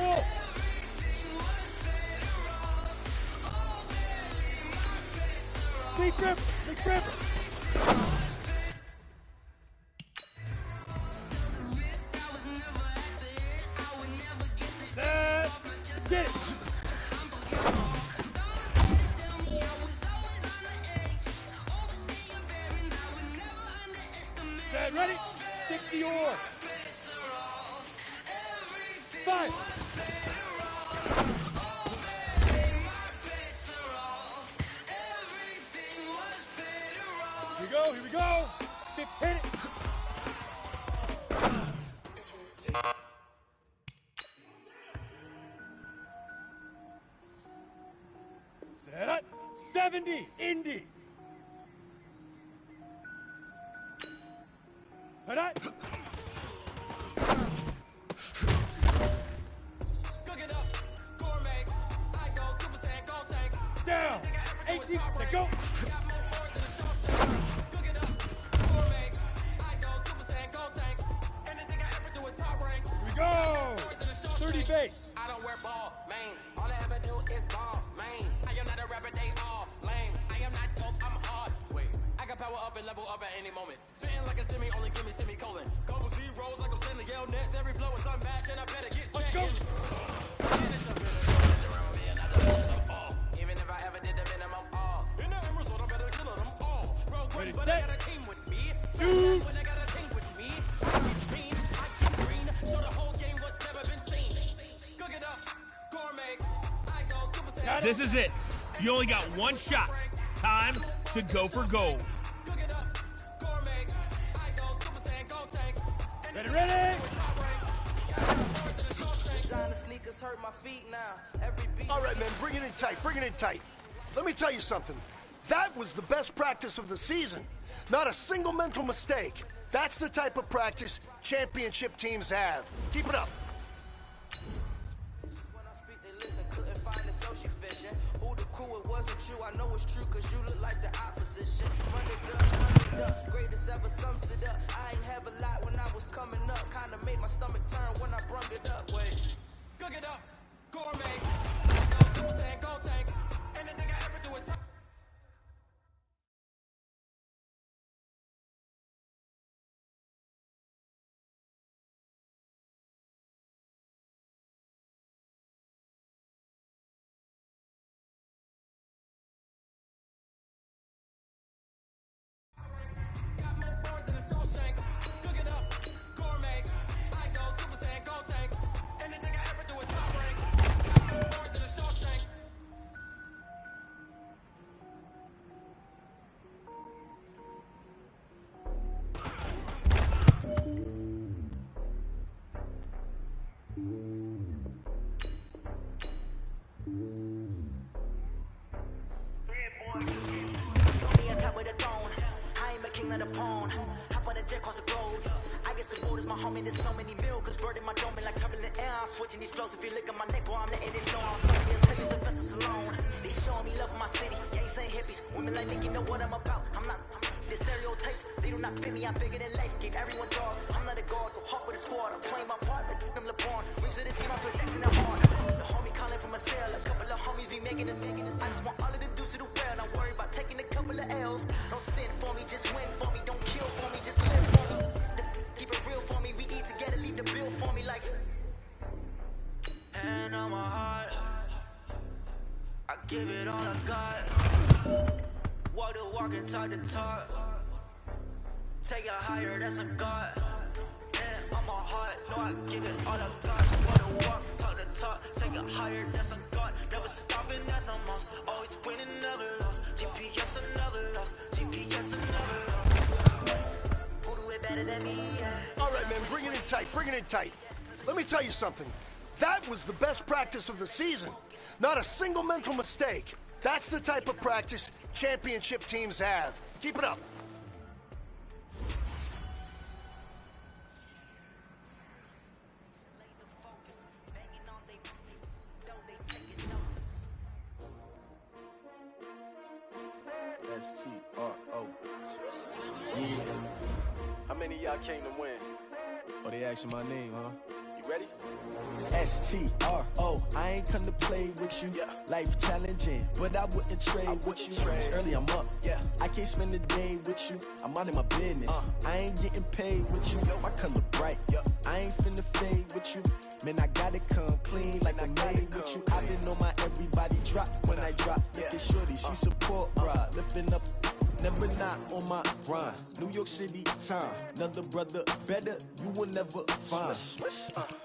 full. Big grip, big grip. Get it. Set, ready? Stick to your oar. 5. Here we go. Hit it. Set. 70. Indy. Hit it. Down. 18. Let go. Go! 30 base. I don't wear ball mains. All I ever do is ball main. I am not a rapper, they all lame. I am not dope, I'm hard. Wait, I can power up and level up at any moment. Spitting like a semi, only give me semicolon. Couple zeros like I'm sending yell nets. Every flow is unmatched and I better get set. Let's go. Even if I ever did the minimum all. In the Emerald, I better kill them all. Rogue one, but I got a team with me. Shoot. When I got a team with me. I get green, I get green. So the whole game was never been seen. Cook it up, gourmet. I go Super Saiyan. This is it. You only got one shot. Time to go for gold. Cook it up, gourmet. I go Super Saiyan, go tank. Ready? Sneakers hurt my feet now. Every beat. All right, man, bring it in tight, bring it in tight. Let me tell you something. That was the best practice of the season. Not a single mental mistake. That's the type of practice championship teams have. Keep it up. When I speak, they listen. Couldn't find it, so she fishing. Who the crew, it wasn't you. I know it's true, cause you look like the opposition. Run it up. Greatest ever sums it up. I ain't have a lot when I was coming up. Kinda made my stomach turn when I brung it up. Wait. Cook it up, gourmet. I go Super Saiyan, go tank. Anything I ever do is top. Got more bars than a Shawshank. Cook it up, gourmet. I go Super Saiyan, go tank. Anything I ever do is top rank. Got more bars than a Shawshank. Me on top of the throne. I ain't the king of the pawn. Hop on the jet across the globe. I get some borders, my homie, there's so many mil. Cause bird in my dome been like turbulent air. I'm switching these flows. If you look at my neck, boy, I'm letting it snow. I'm stuck in tell you the best alone. They showing me love for my city. Gangs ain't hippies. Women like Nick, you know what I'm about. I'm not the stereotypes. They do not fit me. I'm bigger than life. Gave everyone jaws. I'm not a guard. Go hard with a squad. I'm playing my part. Like them LeBron. Wings of the team. I'm Jackson and hard. The homie calling from a cell. A couple of homies be making it. I just want all of the dudes to do well. Not worry about taking a couple of L's. Don't sin for me. Just win for me. Don't kill for me. Just live for me. Keep it real for me. We eat together. Leave the bill for me. Like hand on my heart. I give it all I got. Walk the walk and talk the talk. Take it higher, that's a God. Hand on my heart, no, I give it all I got. Walk the walk, talk the talk. Take it higher, that's a God. Never stopping, that's a must. Always winning, never lost. GPS another loss. GPS another loss. Who do it better than me? Yeah. All right, man, bring it in tight, bring it in tight. Let me tell you something. That was the best practice of the season. Not a single mental mistake. That's the type of practice championship teams have. Keep it up. S-T-R-O. Yeah. How many of y'all came to win? Oh, they asking my name, huh? You ready? STRO, I ain't come to play with you. Life challenging, but I wouldn't trade with you. It's early, I'm up. I can't spend the day with you. I'm out in my business. I ain't getting paid with you. My color bright. I ain't finna fade with you. Man, I gotta come clean like I made with you. I been on my everybody drop when I drop. Look at shorty, she support ride. Lifting up, never not on my grind. New York City time, another brother better, you will never find.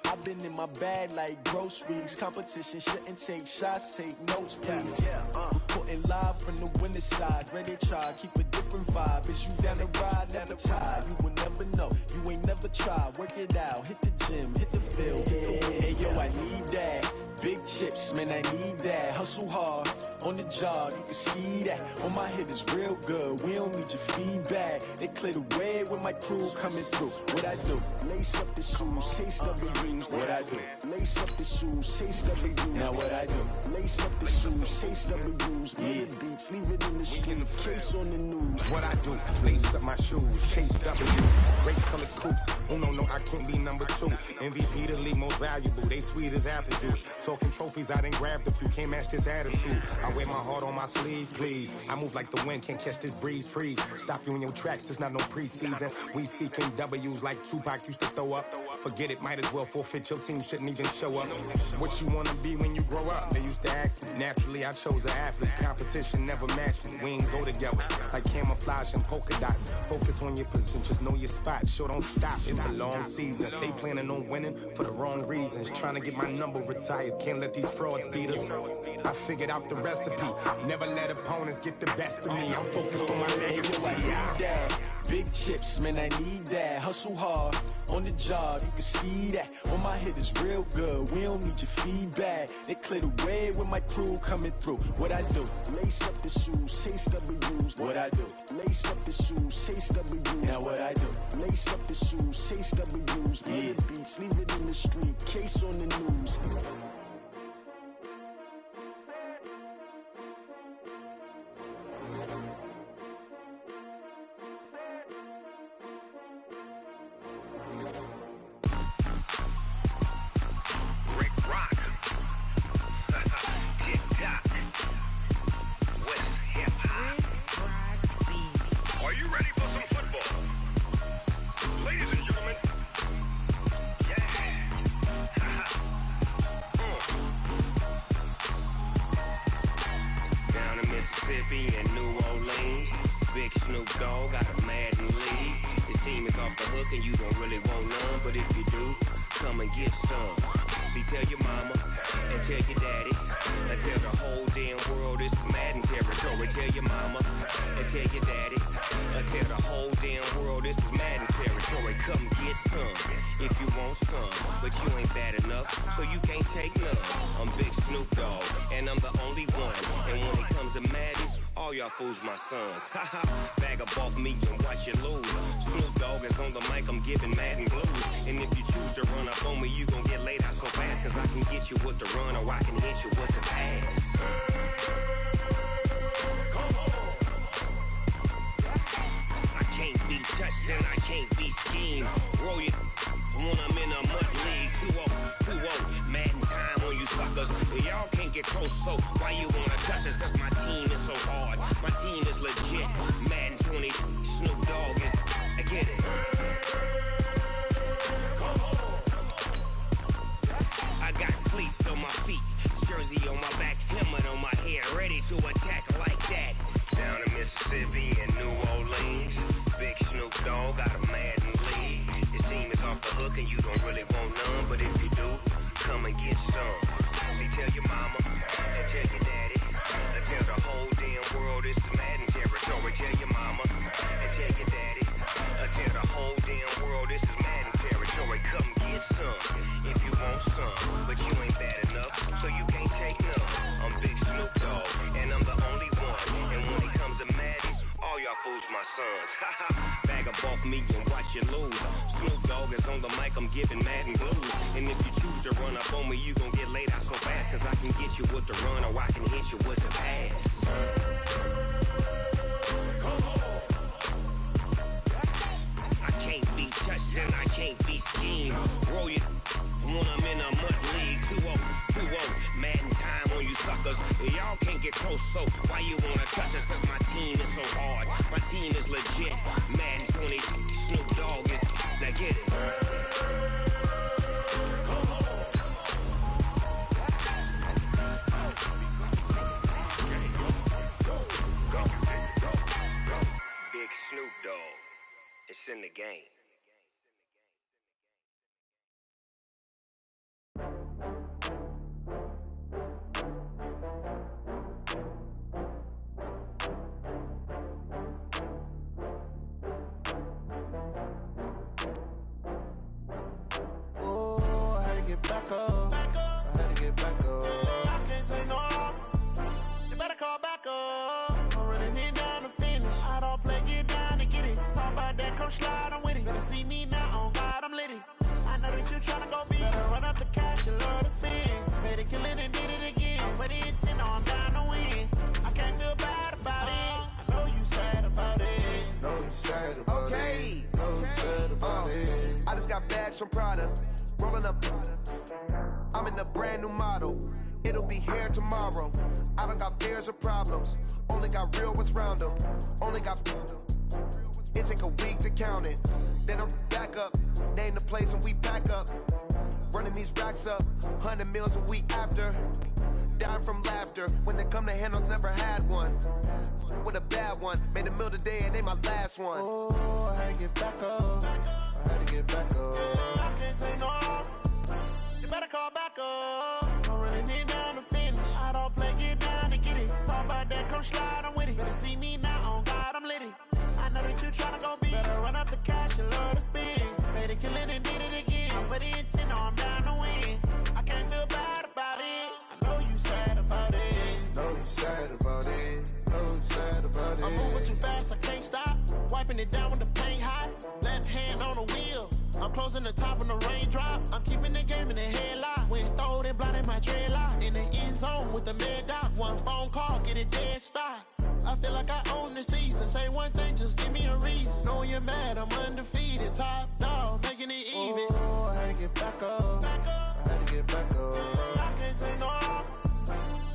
I've been in my bag like groceries. Competition shouldn't take shots, take notes, please. Reporting live from the winner side. Ready to try, keep a different vibe. Is you down the ride, never tired. You will never know, you ain't never tried. Work it out, hit the gym, hit the field, hit the wheel. Hey yo, I need that. Big chips, man, I need that. Hustle hard, on the job, you can see that. On my head is real good, we don't need your feedback. They clear the way with my crew coming through. What I do? Lace up the shoes, chase W's. What I do? Lace up the shoes, chase W's. Now what I do? Lace up the shoes, chase W's. Murder beats, leave it in the street, case on the news. What I do? Lace up my shoes, chase W's. Great colored coops. Oh no, I can't be number 2. MVP the league most valuable. They sweet as apple juice. Talking trophies, I done grabbed a few. Can't match this attitude. I wear my heart on my sleeve, please. I move like the wind, can't catch this breeze. Freeze. Stop you in your tracks. There's not no preseason. We seeking W's like Tupac used to throw up. Forget it, might as well forfeit. Your team shouldn't even show up. What you wanna be when you grow up? They used to ask me. Naturally, I chose an athlete. Competition never matched me. We ain't go together like camouflage and polka dots. Focus on your position, just know your spot. Sure, don't stop. It's a long season. They planning on winning for the wrong reasons. Trying to get my number retired. Can't let these frauds beat us. I figured out the recipe. Never let opponents get the best of me. I'm focused on my legacy. I need that. Big chips, man, I need that. Hustle hard, on the job, you can see that. On my head is real good, we don't need your feedback. They clear the way with my crew coming through. What I do? Lace up the shoes, chase W's. What I do? Lace up the shoes, chase W's. Now what I do? Lace up the shoes, chase W's. Murder beats, leave it in the street, case on the news. Fools my sons. Haha, bag up off me and watch you lose. Snoop Dogg is on the mic, I'm giving Madden blues. And if you choose to run up on me, you gon' get laid out so fast. Cause I can get you with the run or I can hit you with the pass. I can't be touched and I can't be schemed. Roll you when I'm in a mud league. 2-0, Madden time on you suckers. Y'all can't get close, so why you wanna touch us? Cause my team is so hard. My team is legit. Madden 20, Snoop Dogg is. I get it. I got cleats on my feet, jersey on my back, helmet on my head, ready to attack like that. Down in Mississippi and New Orleans, Big Snoop Dogg got a Madden league. His team is off the hook and you don't really want none, but if you do, come and get some. See, tell your mama and tell your daddy. Tell the whole damn world it's Madden territory. Tell your mama and tell your daddy. Tell the whole damn world this is Madden territory. Come get some if you want some, but you ain't bad enough, so you can't take none. I'm Big Snoop Dogg, and I'm the only one. And when it comes to Madden, all y'all fools my sons. Bag up off me and watch you lose. Snoop Dogg is on the mic, I'm giving Madden blues. And if you choose to run up on me, you gon' get laid out so fast. Cause I can get you with the run or I can hit you with the pass. I can't be touched and I can't be schemed. Roll you when team is so hard. My team is legit. Madden 20, Snoop Dogg is. Now get it. Big Snoop Dogg. It's in the game. Back up. I had to get back up. I can't take no loss. You better call back up. I'm running it down to finish. I don't play, get down to get it. Talk about that, come slide, I'm with it. Better see me now, on God, I'm litty. I know that you tryna go big. Better run up the cash and love to spend. Better kill it and did it again. But the intent, no, I'm down to win. I can't feel bad about it. I know you sad about it. Know you sad about it. Know you sad about it. I just got bags from Prada. Rolling up, I'm in a brand new model. It'll be here tomorrow. I don't got fears or problems. Only got real ones round them. Only got. It take a week to count it. Then I'm back up. Name the place and we pack up. Running these racks up. 100 meals a week after. Dying from laughter. When they come to handles, never had one. With a bad one. Made a meal today and they my last one. Oh, I had to get back up. I had to get back up. I can't take no loss. You better call back up. I'm running it down to finish. I don't play, get down to get it. Talk about that, come slide, I'm with it. Better see me now, on God, I'm litty. I know that you tryna go big. Better run up the cash and love to spend. Better kill it and did it again. But the intent, no, I'm down to win. I can't feel bad about it. I know you sad about it. Know you sad about it. Know you sad about it. I'm moving too fast, I can't stop. Wiping it down with the paint hot. Left hand on the wheel. I'm closing the top when the raindrop. I'm keeping the game in the headlock. When throwed and blinded my dreadlock. In the end zone with the mad dot. One phone call, get it dead stop. I feel like I own the season. Say one thing, just give me a reason. Knowing you're mad, I'm undefeated. Top dog, making it even. Oh, I had to get back up. I had to get back up. I can't take no loss.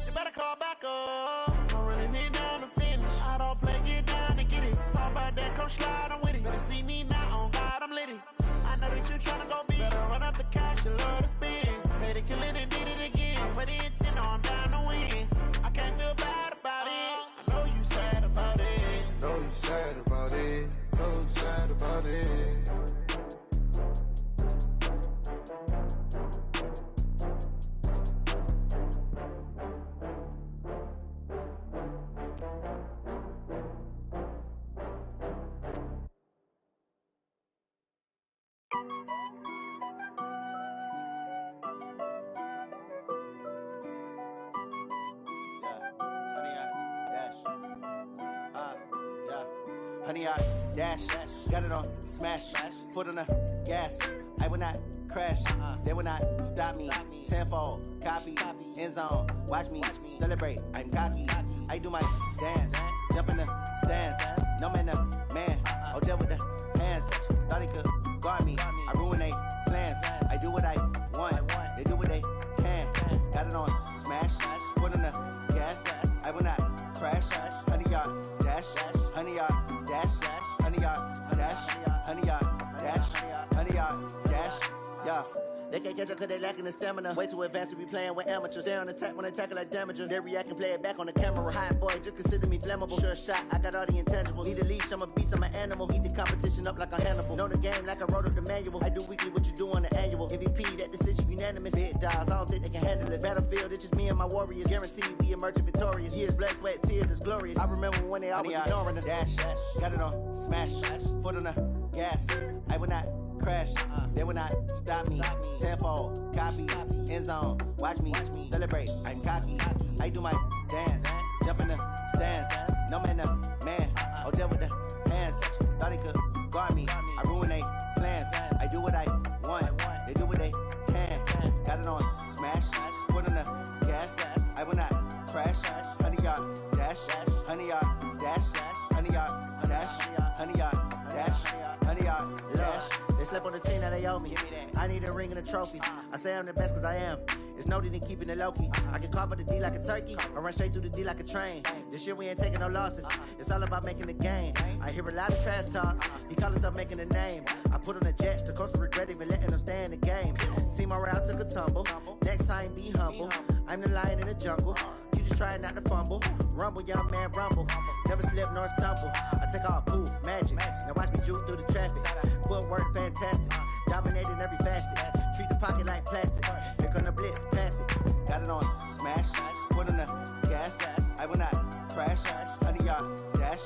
You better call back up. I'm running it down to finish. I don't play, get down to get it. Talk about that, come slide, I'm with it. Better see me now, on God, I'm litty. I know that you tryna go big. Better run up the cash and love to spend. Better kill it and did it again. But the intent, no, I'm down to win. I can't feel bad about it. I know you sad about it. Know you sad about it. Know you sad about it. Honey, I dash, got it on smash, foot on the gas. I will not crash, they will not stop me. Tenfold, copy, end zone, watch me celebrate. I'm cocky, I do my dance, jump in the stands. No man, the man, oh, deal with the hands. Thought he could guard me, I ruin they plans. I do what I want, they do what they can. Got it on smash, foot on the gas. I will not crash, honey, y'all dash, honey, y'all dash, honey, y'all dash, honey, y'all dash, honey, y'all dash, yeah. They can't catch up cause they lacking the stamina. Way too advanced to be playing with amateurs. Stay on attack when they tackle like damager. They react and play it back on the camera. Hot boy, just consider me flammable. Sure shot, I got all the intangibles. Need a leash, I'm a beast, I'm an animal. Eat the competition up like a Hannibal. Know the game like I wrote up the manual. I do weekly what you do on the annual. MVP, that decision unanimous. Big dogs, I don't think they can handle this. Battlefield, it's just me and my warriors. Guaranteed we emerge victorious. Years, blood, sweat, tears is glorious. I remember when they always ignoring us. Dash, got it on smash, foot on the gas. I will not crash, they will not stop me. Tenfold, copy, end zone, watch me celebrate. I'm cocky, I do my dance, jump in the stands. No man, the man, oh, deal with the hands. Thought he could guard me, I ruin they plans. I do what I want, they do what they can. Got it on smash, foot on the gas. I will not crash, honey, y'all dash, honey, y'all dash, honey, y'all dash, honey, y'all dash, honey, y'all dash. They slept on the team that they owe me. I need a ring and a trophy. I say I'm the best cause I am. It's noted in keeping it low-key. I can carve up the D like a turkey, or run straight through the D like a train. This year we ain't taking no losses. It's all about making the game. I hear a lot of trash talk. He call himself making a name. I put on the Jets, the coach regret even letting them stay in the game. Team morale took a tumble. Next time be humble. I'm the lion in the jungle. You just trying not to fumble. Rumble, young man, rumble. Never slip nor stumble. I take off, poof, magic. Now watch me juke through the traffic. Footwork fantastic. Dominating every facet. Treat the pocket like plastic. Here come the blitz, pass it. Got it on smash. Foot on the gas. I will not crash. 100 yard dash.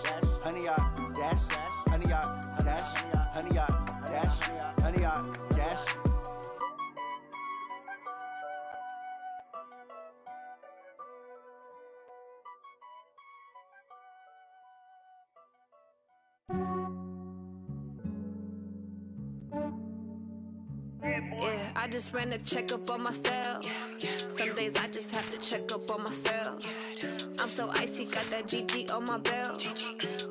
100 yard dash. 100 yard dash. 100 yard dash. 100 yard dash. Yeah, I just ran a checkup on myself. Some days I just have to check up on myself. I'm so icy, got that GG on my belt.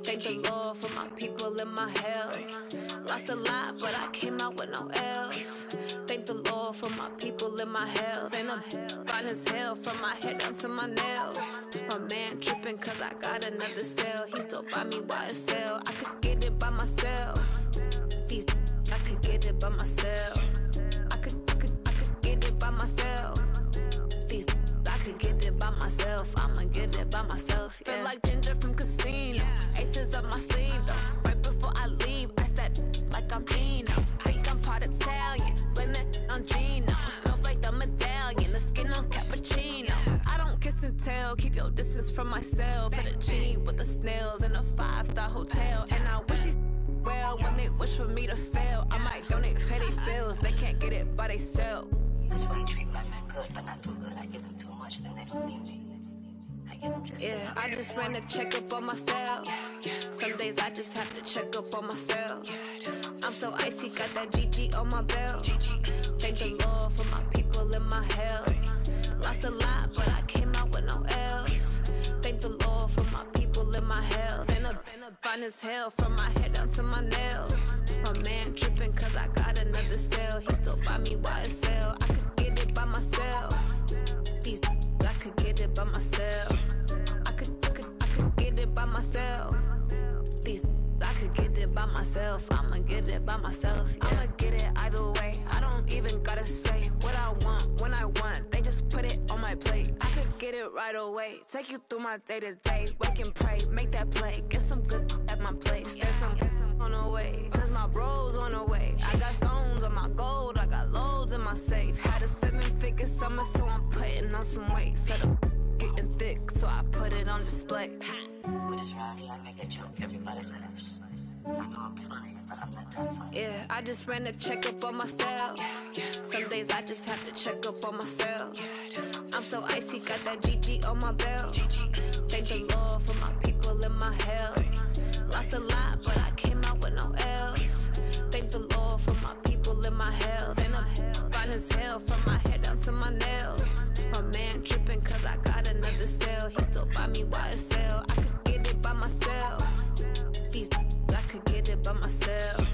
Thank the Lord for my people in my health. Lost a lot, but I came out with no L's. Thank the Lord for my people in my health. And I'm fine as hell from my head down to my nails. My man tripping cause I got another cell. He still buy me YSL. I could get it by myself. These I could get it by myself. I could get it by myself. These I could get it by myself. I'ma get it by myself. Yeah. Feel like Ginger from Casino. Aces up my sleeve though. Right before I leave, I said like I'm Dino. Think I'm part Italian. Blame it on Gino. Snowflake the medallion. The skin on cappuccino. I don't kiss and tell. Keep your distance from myself. Fettuccine with the snails in a 5-star hotel. And I wish he's well when they wish for me to fail. I might donate petty bills. They can't get it by themselves. That's why you treat my men good, but not too good. I give them too much, then they don't need me. I give them just yeah, I just ran a checkup on myself. Some days I just have to check up on myself. I'm so icy, got that GG on my belt. Thank the Lord for my people in my health. Lost a lot, but I came out with no L's. Thank the Lord for my people in my health. And I'm fine as hell from my head down to my nails. My man tripping cause I got another cell. He still buy me YSL. I could get it by myself. These I could get it by myself. I could get it by myself. These I could get it by myself. I'ma get it by myself. Yeah. I'ma get it either way. I don't even gotta say what I want when I want. They just put it on my plate. I could get it right away. Take you through my day to day. Wake and pray, make that play. Get some good at my place. There's some on the way. Cause my bros on the way. I got stones on my gold. I got loads in my safe. Had a 7-figure summer, so I'm putting on some weight. Set up getting thick, so I put it on display. With this round, I make a joke, everybody laughs. I know I'm funny, but I'm not that funny. Yeah, I just ran a checkup on myself. Some days I just have to check up on myself. I'm so icy, got that GG on my belt. Thank the Lord for my people in my health. Lost a lot, but I came out with no L's. Thank the Lord for my people in my health. And I'm fine as hell from my head down to my nails. My man tripping cause I got another cell. He still buy me YSL. I could get it by myself. These I could get it by myself.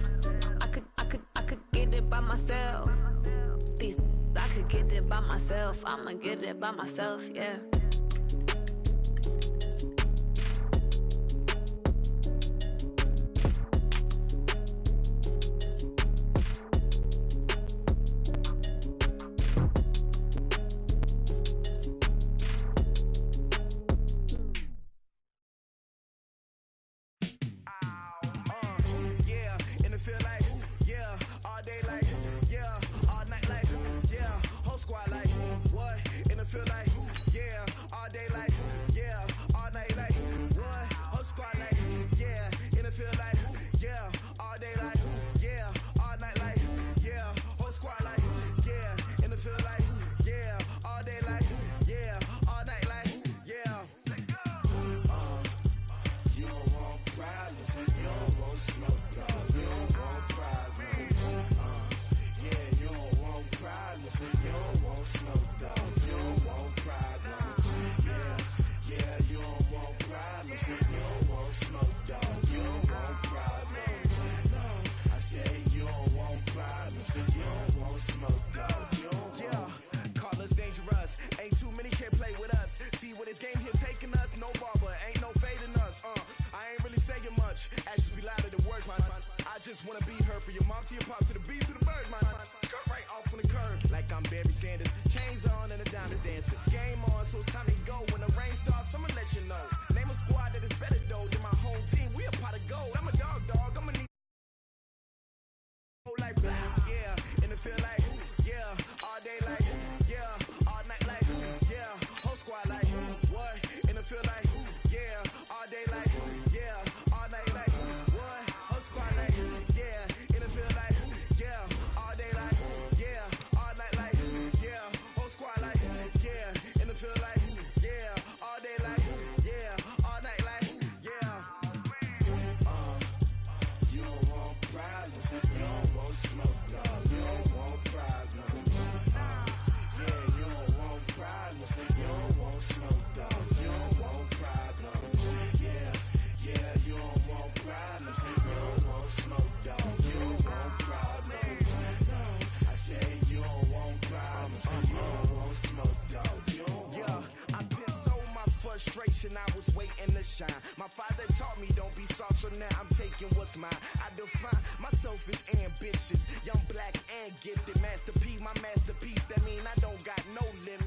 I could get it by myself. These I could get it by myself. I'ma get it by myself, yeah. Actions be louder than words, man. I just wanna be heard, from your mom to your pop to the bees to the birds, man. Cut right off on the curb, like I'm Barry Sanders. Chains on and the diamonds dancing. Game on, so it's time to go. When the rain starts, I'ma let you know. Name a squad that is better though than my home team. We a pot of gold. I'm a dog. I'ma need like yeah, and it feel like yeah, all day like yeah, all night like yeah, whole squad like what? And it feel like yeah, all day like yeah, all night like what? Whole squad like yeah, and it feel like yeah, all day like yeah, all night like yeah, whole squad like yeah, and it feel like yeah, all day like yeah, all night like yeah. You don't want problems, you don't want smoke, no, you don't want problems. Yeah, you don't want problems, you don't want smoke, no, you don't want problems. Yeah, you don't want problems, you don't want smoke, dog, you don't want problems. No, I said you don't want problems, you don't want smoke, dog, you don't want. Yeah, I've been so my frustration, I was waiting to shine. My father taught me don't be soft, so now I'm taking what's mine. I define myself as ambitious, young, black, and gifted. Master P, my masterpiece. That mean I don't got no limit.